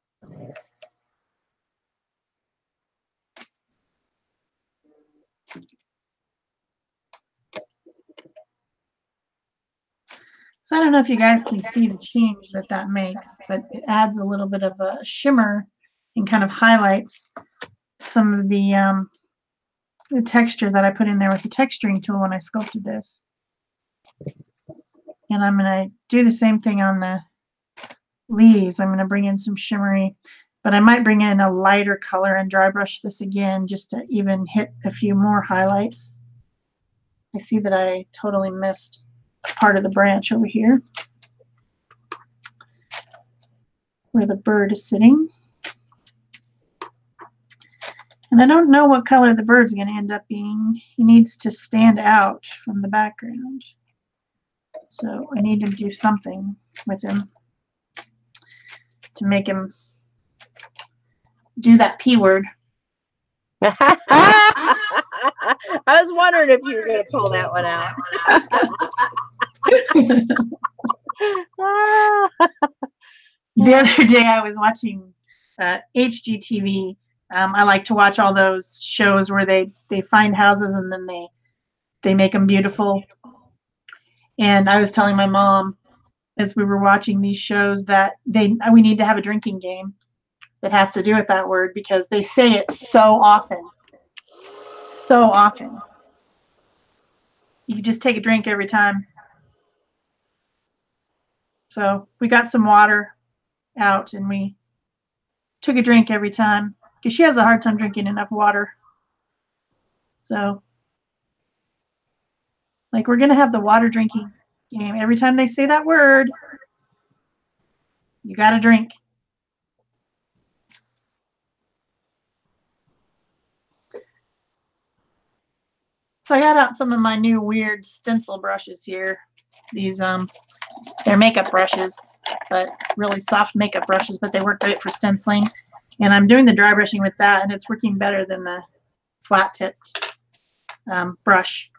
So I don't know if you guys can see the change that makes, but it adds a little bit of a shimmer and kind of highlights some of the texture that I put in there with the texturing tool when I sculpted this. And I'm going to do the same thing on the leaves. I'm going to bring in some shimmery, but I might bring in a lighter color and dry brush this again just to even hit a few more highlights. I see that I totally missed part of the branch over here where the bird is sitting. And I don't know what color the bird's going to end up being. He needs to stand out from the background. So I need to do something with him to make him do that P word. I was wondering if you were going to pull that one out. The other day I was watching HGTV. I like to watch all those shows where they find houses and then they make them beautiful. And I was telling my mom as we were watching these shows that we need to have a drinking game that has to do with that word because they say it so often. So often. You just take a drink every time. So we got some water out and we took a drink every time because she has a hard time drinking enough water. So Like we're gonna have the water drinking game. Every time they say that word, you gotta drink. So I got out some of my new weird stencil brushes here. These they're makeup brushes, but really soft makeup brushes, but they work great for stenciling. And I'm doing the dry brushing with that, and it's working better than the flat tipped brush.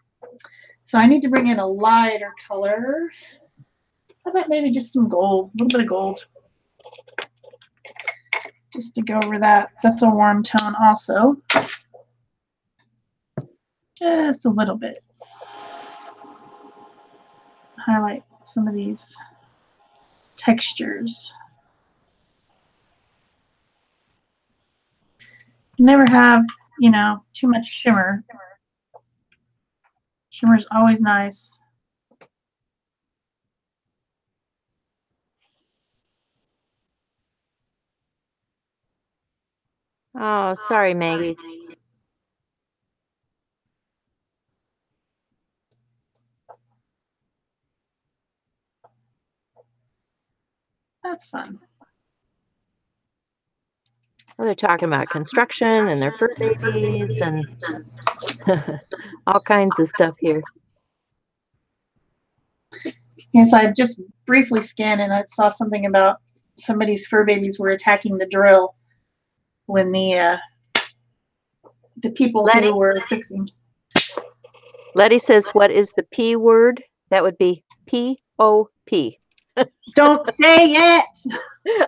So I need to bring in a lighter color. How about maybe just some gold, a little bit of gold, just to go over that. That's a warm tone also. Just a little bit. Highlight some of these textures. Never have, you know, too much shimmer. Shimmer's always nice. Oh, sorry, Maggie. That's fun. Well, they're talking about construction and their fur babies and all kinds of stuff here. Yes, I just briefly scanned and I saw something about somebody's fur babies were attacking the drill when the people Letty, who were fixing. Letty says, what is the P word? That would be P-O-P. Don't say it!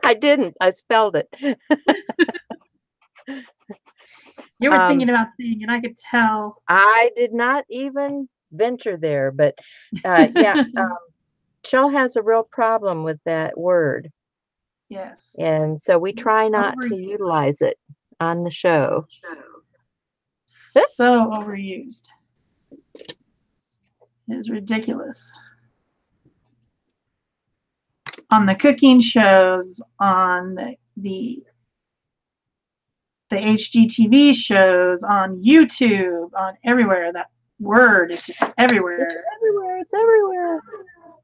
I didn't. I spelled it. You were thinking about saying it, I could tell. I did not even venture there, but yeah, Shell has a real problem with that word. Yes. And so we try not to utilize it on the show. So overused. It is ridiculous. On the cooking shows, on the HGTV shows, on YouTube, on everywhere, that word is just everywhere. It's everywhere. It's everywhere.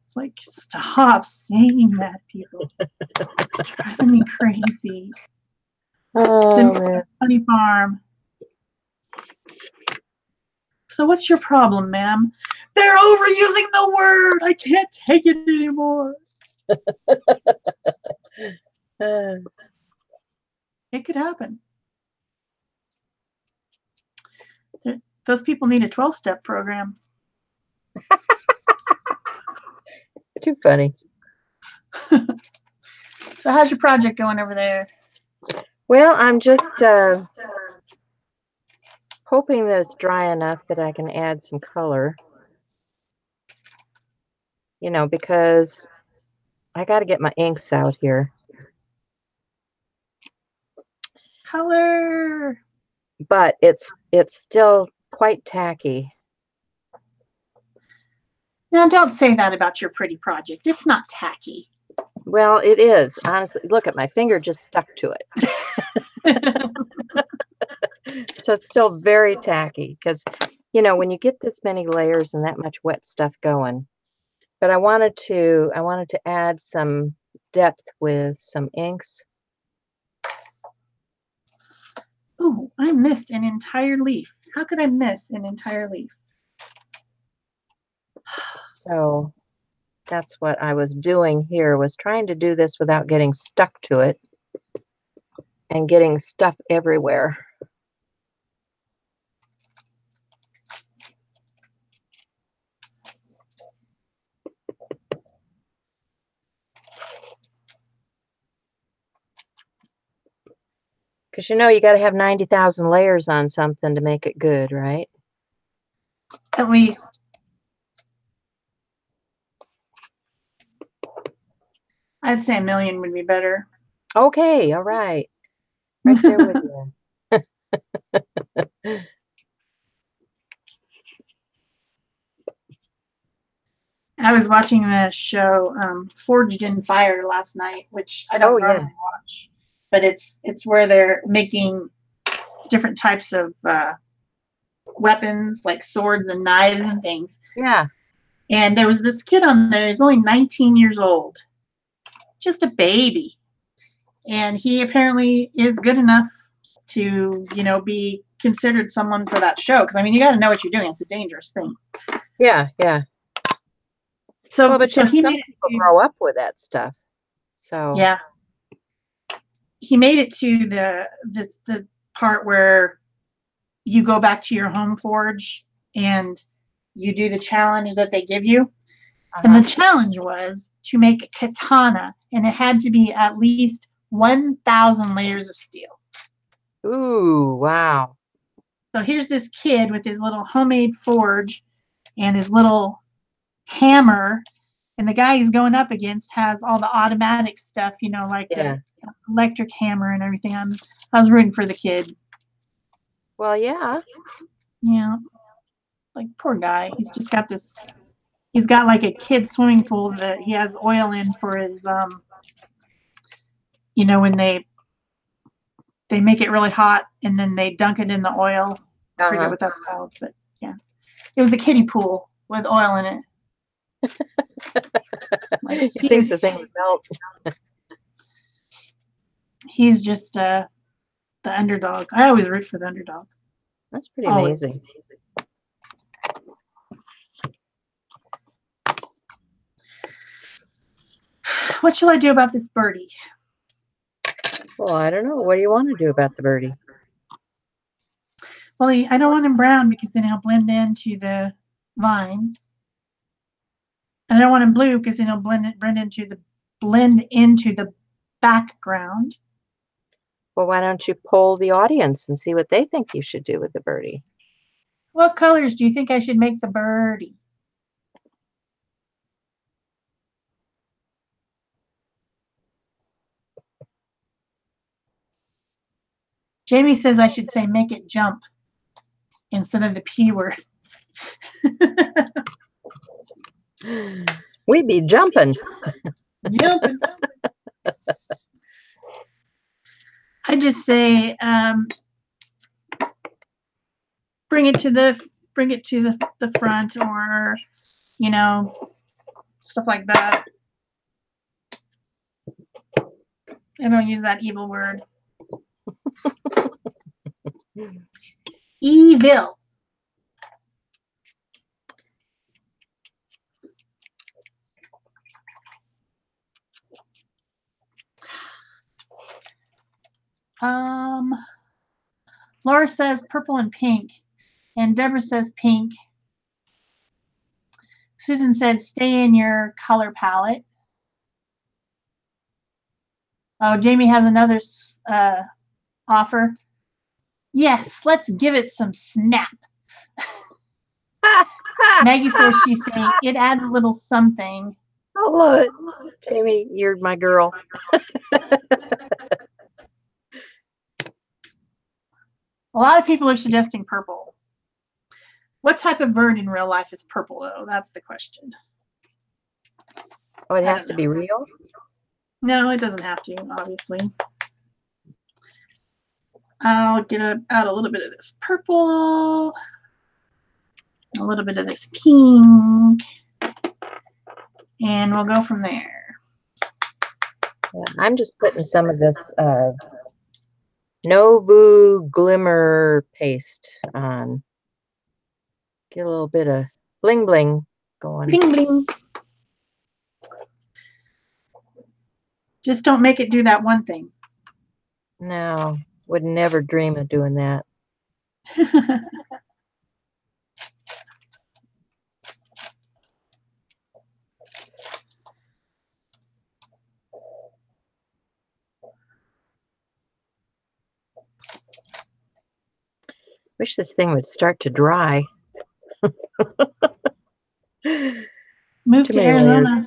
It's like, stop saying that, people. It's driving me crazy. Oh, Honey Farm. So what's your problem, ma'am? They're overusing the word. I can't take it anymore. It could happen. Those people need a 12-step program. Too funny. So how's your project going over there? Well, I'm just hoping that it's dry enough that I can add some color. You know, because I got to get my inks out here. Color. But it's still quite tacky. Now, don't say that about your pretty project. It's not tacky. Well, it is. Honestly, look at my finger just stuck to it. So it's still very tacky because, you know, when you get this many layers and that much wet stuff going. But I wanted to add some depth with some inks. Oh, I missed an entire leaf. How could I miss an entire leaf? So that's what I was doing here, was trying to do this without getting stuck to it and getting stuff everywhere. Because, you know, you got to have 90,000 layers on something to make it good, right? At least. I'd say 1 million would be better. Okay, all right. Right there with you. I was watching the show Forged in Fire last night, which I don't normally watch, but it's where they're making different types of weapons like swords and knives and things. Yeah. And there was this kid on there. He's only 19 years old, just a baby, and he apparently is good enough to, you know, be considered someone for that show. Because I mean, you got to know what you're doing. It's a dangerous thing. Yeah. Yeah. So, Well, but so he some made people it. grow up with that stuff. So Yeah, he made it to the part where you go back to your home forge and you do the challenge that they give you. And the challenge was to make a katana, and it had to be at least 1,000 layers of steel. Ooh, wow. So here's this kid with his little homemade forge and his little hammer, and the guy he's going up against has all the automatic stuff, you know, like Yeah. the electric hammer and everything. I was rooting for the kid. Well, yeah. Yeah, like poor guy. He's just got this. He's got like a kid swimming pool that he has oil in for his you know, when they make it really hot and then they dunk it in the oil. I forget what that's called, but yeah, it was a kiddie pool with oil in it. Like, You think the thing would melt? He's just the underdog. I always root for the underdog. That's pretty Always. amazing. What shall I do about this birdie? Well, I don't know. What do you want to do about the birdie? Well, I don't want him brown because then he'll blend into the vines. And I don't want him blue because then he'll blend into the background. Well, why don't you poll the audience and see what they think you should do with the birdie? What colors do you think I should make the birdie? Jamie says I should say make it jump instead of the P word. We be jumping. Jumping. I just say bring it to the front, or you know, stuff like that. I don't use that evil word. Evil. Laura says purple and pink, and Deborah says pink. Susan said stay in your color palette. Oh, Jamie has another offer. Yes, let's give it some snap. Maggie says she's saying it adds a little something. I love it. Jamie, you're my girl. A lot of people are suggesting purple. What type of bird in real life is purple, though? That's the question. Oh, it has to be real? No, it doesn't have to, obviously. I'll get out a little bit of this purple, a little bit of this pink, and we'll go from there. Yeah, I'm just putting some of this Nobu Glimmer paste on. Get a little bit of bling bling going. Bling bling. Just don't make it do that one thing. No, would never dream of doing that. Wish this thing would start to dry. Move to Arizona.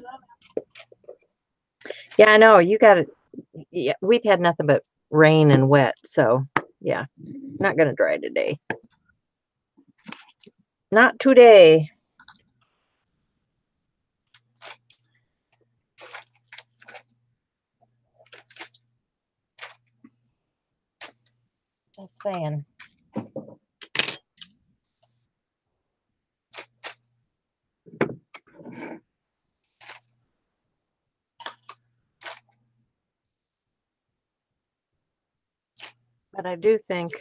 Yeah, I know. You got it. Yeah, we've had nothing but rain and wet, so yeah, not gonna dry today. Not today. Just saying. but I do think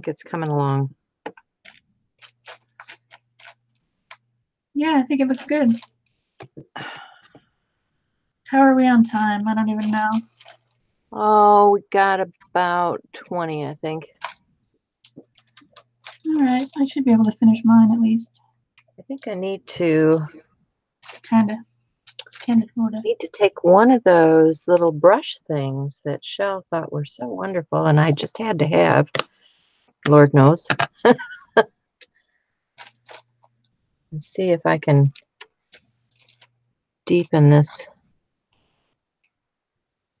it's coming along. Yeah, I think it looks good. How are we on time? I don't even know. Oh, we got about 20, I think. All right, I should be able to finish mine at least. I think I need to Kind of, sort of. take one of those little brush things that Shell thought were so wonderful, and I just had to have. Lord knows. And see if I can deepen this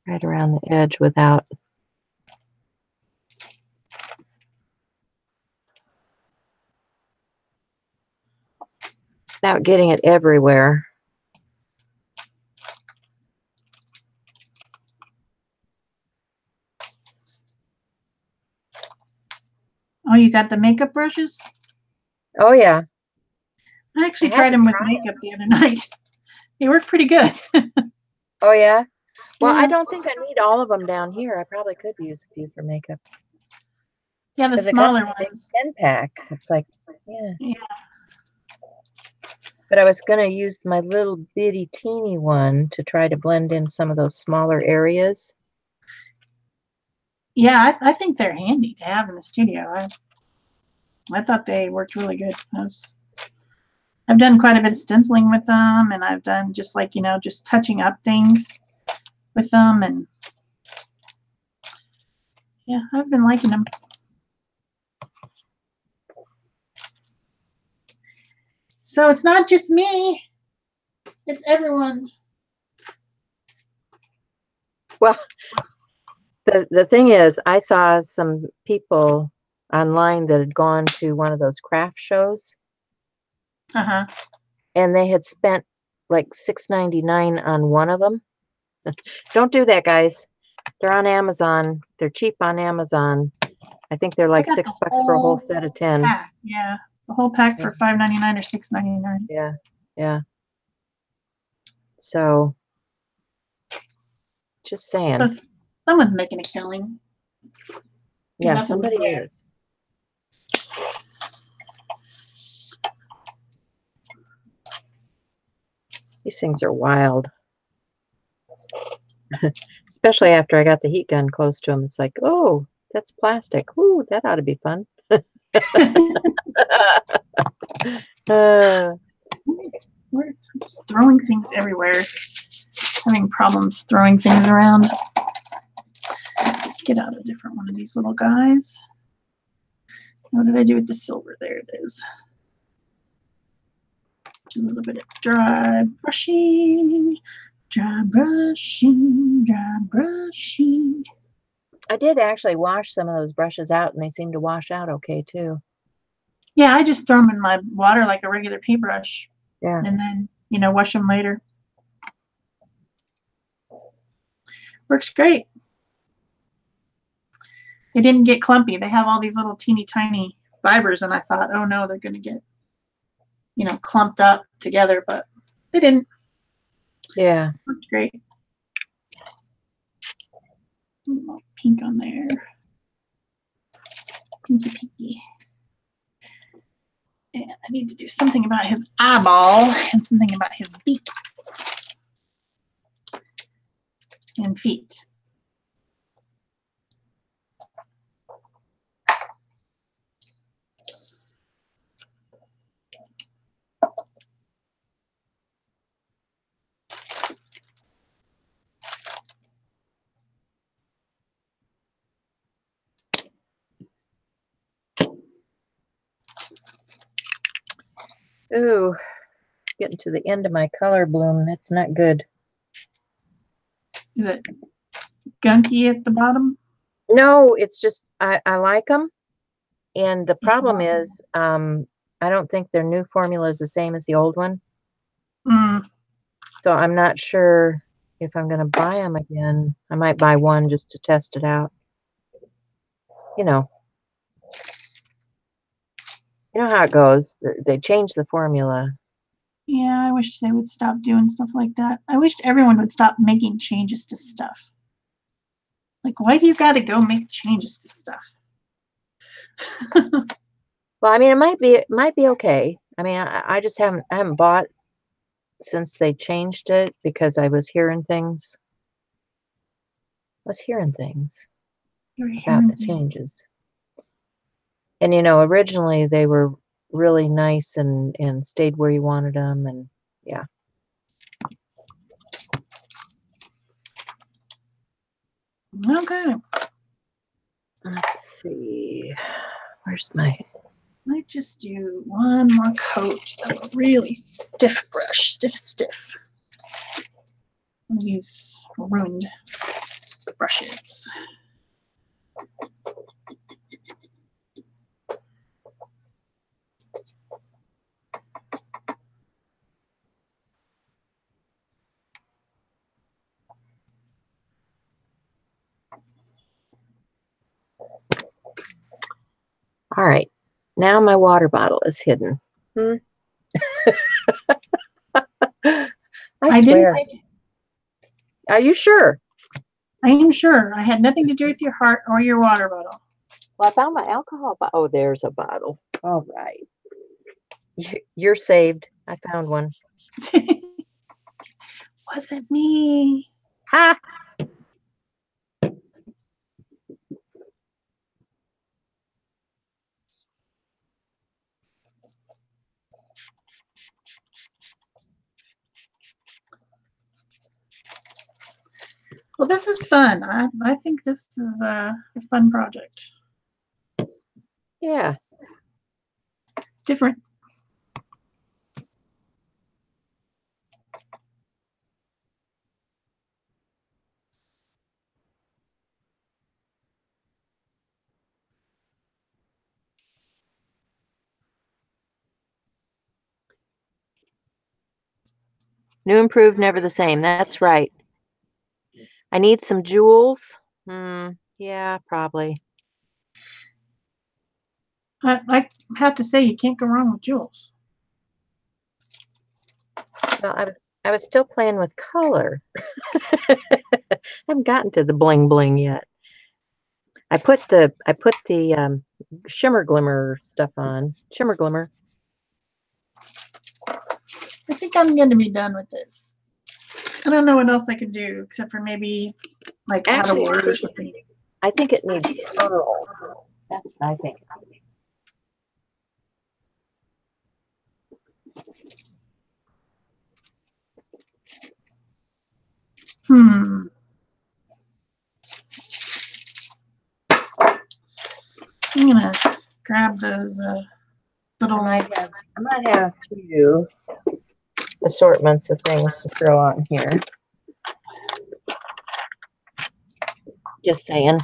right around the edge without getting it everywhere. Oh, you got the makeup brushes? Oh yeah. I actually tried them with makeup the other night. They work pretty good. Oh yeah. Well, Yeah. I don't think I need all of them down here. I probably could use a few for makeup. Yeah, the smaller ones. 10-pack. It's like, yeah. Yeah. But I was gonna use my little bitty teeny one to try to blend in some of those smaller areas. Yeah, I think they're handy to have in the studio. I thought they worked really good. I've done quite a bit of stenciling with them, and I've done just like, just touching up things with them, and yeah, I've been liking them. So it's not just me, it's everyone. Well, the thing is, I saw some people online that had gone to one of those craft shows. Uh-huh. And they had spent like $6.99 on one of them. Don't do that, guys. They're on Amazon. They're cheap on Amazon. I think they're like $6 for a whole set of 10. Pack. Yeah, the whole pack for $5.99 or $6.99. Yeah, yeah. So, just saying. So someone's making a killing. Yeah, somebody is. These things are wild. Especially after I got the heat gun close to them. It's like, oh, that's plastic. Ooh, that ought to be fun. We're just throwing things everywhere. Having problems throwing things around. Get out a different one of these little guys. What did I do with the silver? There it is. Do a little bit of dry brushing. Dry brushing. Dry brushing. I did actually wash some of those brushes out, and they seem to wash out okay too. Yeah, I just throw them in my water like a regular paintbrush. Yeah. And then, wash them later. Works great. They didn't get clumpy. They have all these little teeny tiny fibers, and I thought, oh no, they're going to get, clumped up together, but they didn't. Yeah. Worked great. Pink on there. Pinky pinky. And I need to do something about his eyeball and something about his beak and feet. Ooh, getting to the end of my color bloom. That's not good. Is it gunky at the bottom? No, it's just I like them. And the problem is I don't think their new formula is the same as the old one. So I'm not sure if I'm going to buy them again. I might buy one just to test it out. You know how it goes. They change the formula. Yeah, I wish they would stop doing stuff like that. I wish everyone would stop making changes to stuff. Like, why do you got to go make changes to stuff? Well, I mean, it might be okay. I mean, I just I haven't bought since they changed it because I was hearing things. I was hearing things about the changes. And, you know, originally they were really nice and stayed where you wanted them. And yeah. Okay. Let's see. Where's my... Might just do one more coat of a really stiff brush. Stiff. One of these ruined brushes. All right. Now my water bottle is hidden. I swear. Are you sure? I am sure. I had nothing to do with your heart or your water bottle. Well, I found my alcohol bottle. Oh, there's a bottle. All right. You're saved. I found one. Wasn't me. Ha! Well, this is fun. I think this is a fun project. Yeah. Different. New, improved, never the same. That's right. I need some jewels. Yeah, probably. I have to say, you can't go wrong with jewels. Well, I was still playing with color. I haven't gotten to the bling bling yet. I put the shimmer glimmer stuff on. Shimmer glimmer. I think I'm going to be done with this. I don't know what else I could do except for maybe like add a word or something. I think it needs pearl. That's what I think. I'm gonna grab those little. I might have 2 assortments of things to throw on here. Just saying.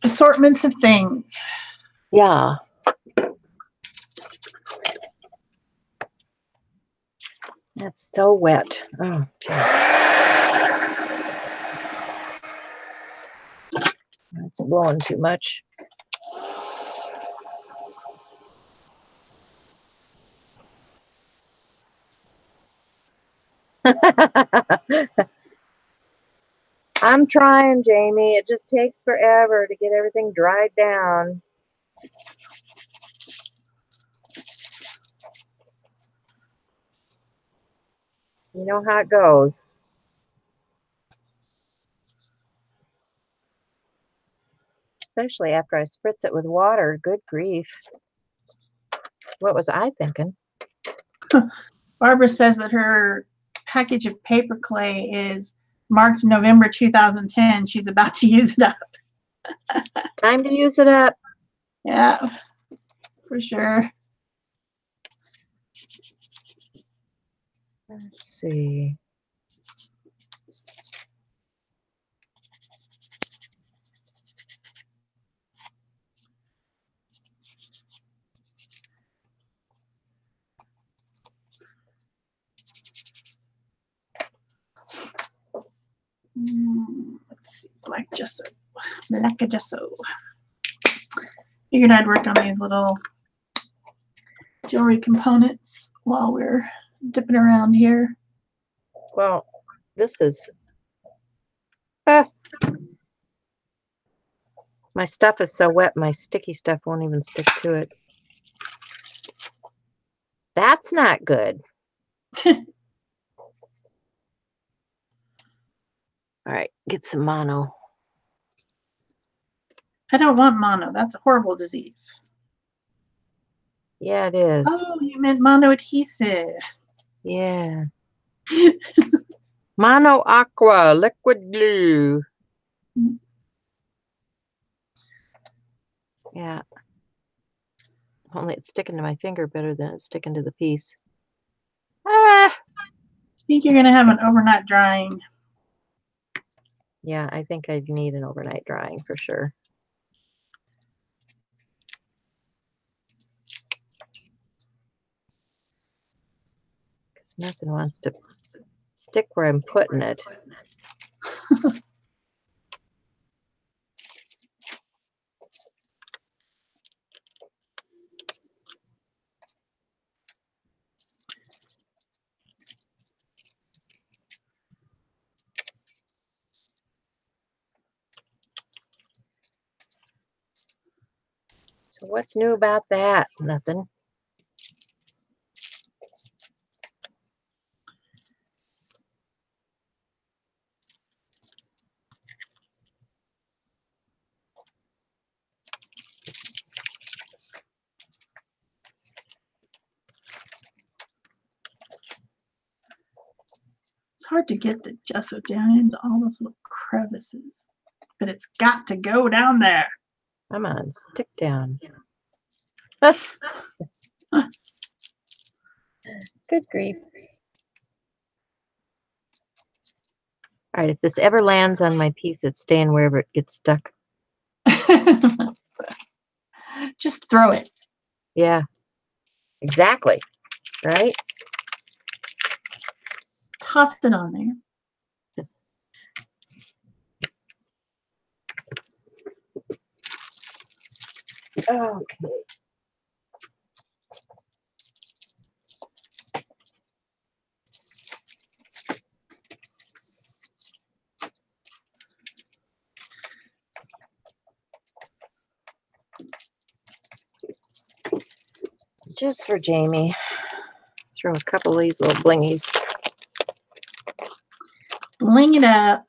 Assortments of things. Yeah. That's so wet. Oh, that's blowing too much. I'm trying, Jamie. It just takes forever to get everything dried down. You know how it goes. Especially after I spritz it with water. Good grief. What was I thinking? Barbara says that her package of paper clay is marked November 2010. She's about to use it up. Time to use it up. Yeah, for sure. Let's see. Let's see, black gesso. Figured I'd work on these little jewelry components while we're dipping around here. Well, this is, ah, my stuff is so wet, my sticky stuff won't even stick to it. That's not good. All right, get some mono. I don't want mono. That's a horrible disease. Yeah, it is. Oh, you meant mono adhesive. Yeah. Mono Aqua liquid glue. Yeah. Only it's sticking to my finger better than it's sticking to the piece. Ah. I think you're gonna have an overnight drying. Yeah, I think I need an overnight drying for sure. Because nothing wants to stick where I'm putting it. So what's new about that? Nothing. It's hard to get the gesso down into all those little crevices, but it's got to go down there. Come on, stick down. Good grief. All right, if this ever lands on my piece, it's staying wherever it gets stuck. Just throw it. Yeah, exactly. Right? Toss it on there. Okay. Just for Jamie. Throw a couple of these little blingies. Bling it up.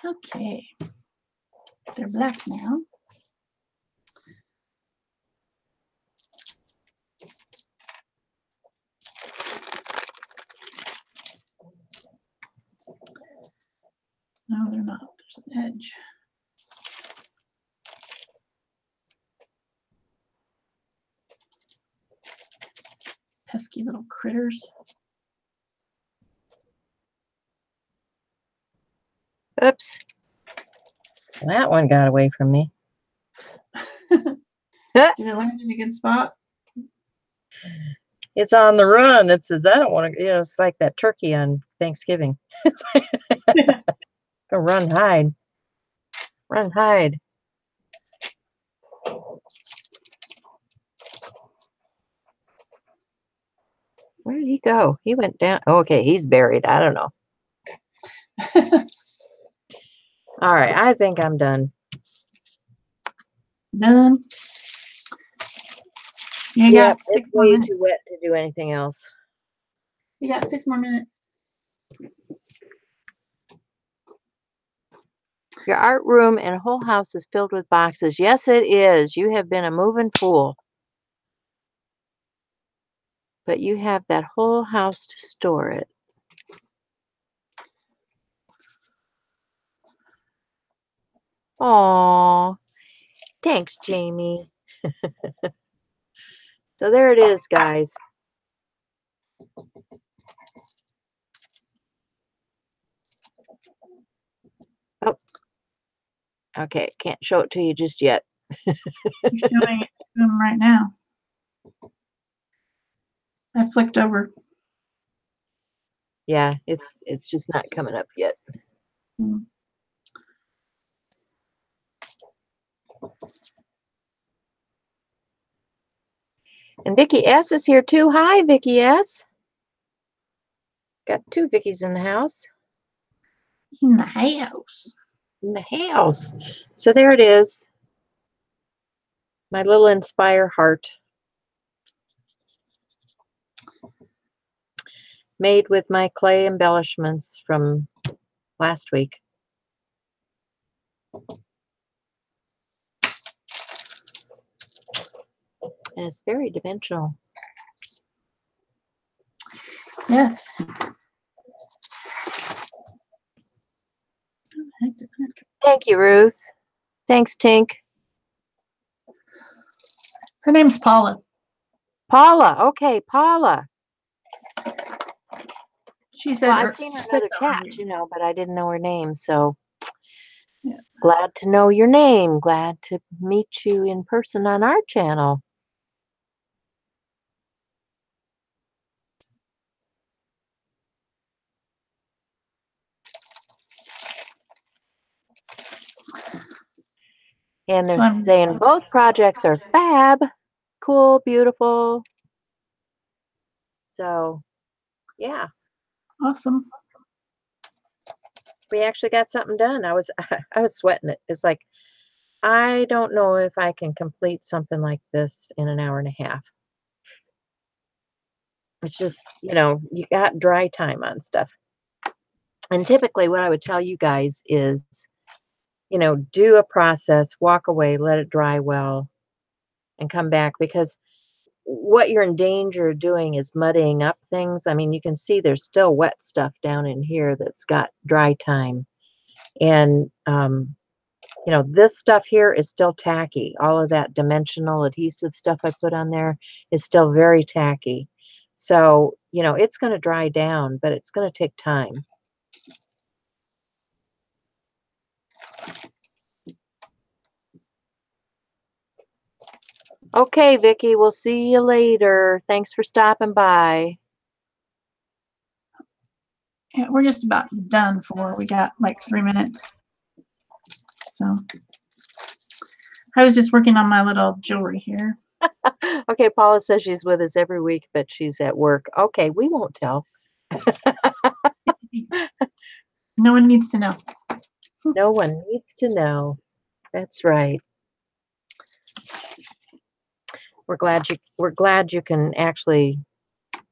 Okay. They're black now. No, they're not. There's an edge. Pesky little critters. Oops. That one got away from me. Did it land in a good spot? It's on the run. It says, I don't want to, it's like that turkey on Thanksgiving. Go run, hide. Run, hide. Where did he go? He went down. Oh, okay, he's buried. I don't know. All right, I think I'm done. Done. You got 6 more way minutes. too wet to do anything else. You got 6 more minutes. Your art room and whole house is filled with boxes. Yes, it is. You have been a moving fool. But you have that whole house to store it. Aw. Thanks, Jamie. So there it is, guys. Oh. Okay, can't show it to you just yet. You're showing it to them right now. I flicked over. Yeah, it's just not coming up yet. Hmm. And Vicky S is here too. Hi, Vicky S. Got two Vickies in the house. In the house. In the house. So there it is. My little Inspire heart. Made with my clay embellishments from last week. And it's very dimensional. Yes. Thank you, Ruth. Thanks, Tink. Her name's Paula. Paula. Okay, Paula. She said, Well, I've seen her in other chats, but I didn't know her name. So yeah. Glad to know your name. Glad to meet you in person on our channel. And they're saying both projects are fab, cool, beautiful. So, yeah. Awesome. We actually got something done. I was sweating it. It's like, I don't know if I can complete something like this in an hour and a half. It's just, you got dry time on stuff. And typically what I would tell you guys is, do a process, walk away, let it dry well, and come back, because what you're in danger of doing is muddying up things. I mean, you can see there's still wet stuff down in here that's got dry time. And, this stuff here is still tacky. All of that dimensional adhesive stuff I put on there is still very tacky. So, it's going to dry down, but it's going to take time. Okay, Vicki, we'll see you later. Thanks for stopping by. Yeah, we're just about done for. We got like 3 minutes. So I was just working on my little jewelry here. Okay, Paula says she's with us every week, but she's at work. Okay, we won't tell. No one needs to know. No one needs to know. That's right. We're glad you can actually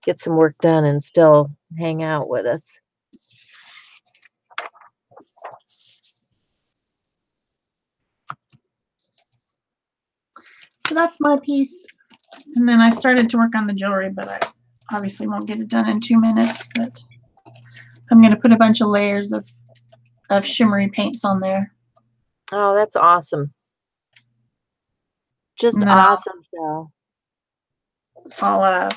get some work done and still hang out with us. So that's my piece. And then I started to work on the jewelry, but I obviously won't get it done in 2 minutes. But I'm going to put a bunch of layers of shimmery paints on there. Oh, that's awesome. Just awesome, so. I'll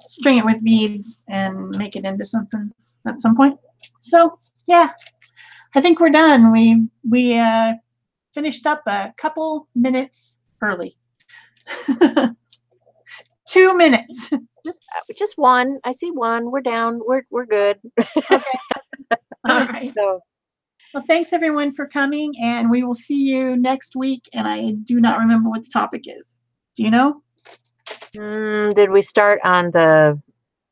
string it with beads and make it into something at some point. So yeah, I think we're done. We finished up a couple minutes early. 2 minutes. Just one. I see one. We're down. We're good. Okay. All right. So, well, thanks everyone for coming, and we will see you next week. And I do not remember what the topic is. Do you know? Did we start on the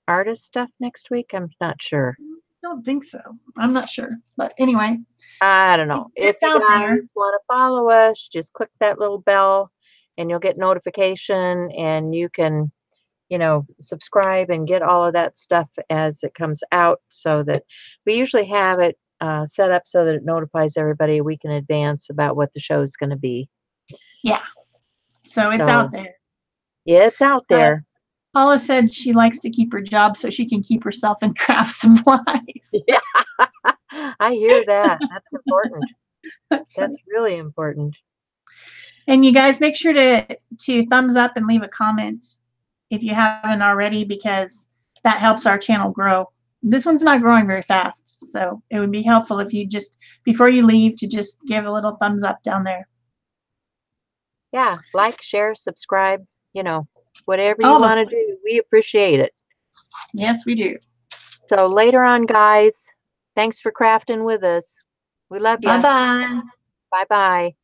artist stuff next week? I'm not sure. I don't think so. I'm not sure. But anyway. I don't know. If you guys want to follow us, just click that little bell and you'll get notification, and you can, subscribe and get all of that stuff as it comes out, so that we usually have it set up so that it notifies everybody a week in advance about what the show is going to be. Yeah. So it's out there. Yeah, it's out there. Paula said she likes to keep her job so she can keep herself in craft supplies. Yeah, I hear that. That's important. That's really important. And you guys make sure to thumbs up and leave a comment if you haven't already, because that helps our channel grow. This one's not growing very fast, so it would be helpful if you just, before you leave, to just give a little thumbs up down there. Yeah, like, share, subscribe, whatever you want to do. we appreciate it. Yes, we do. So later on, guys, thanks for crafting with us. We love you. Bye-bye. Bye-bye.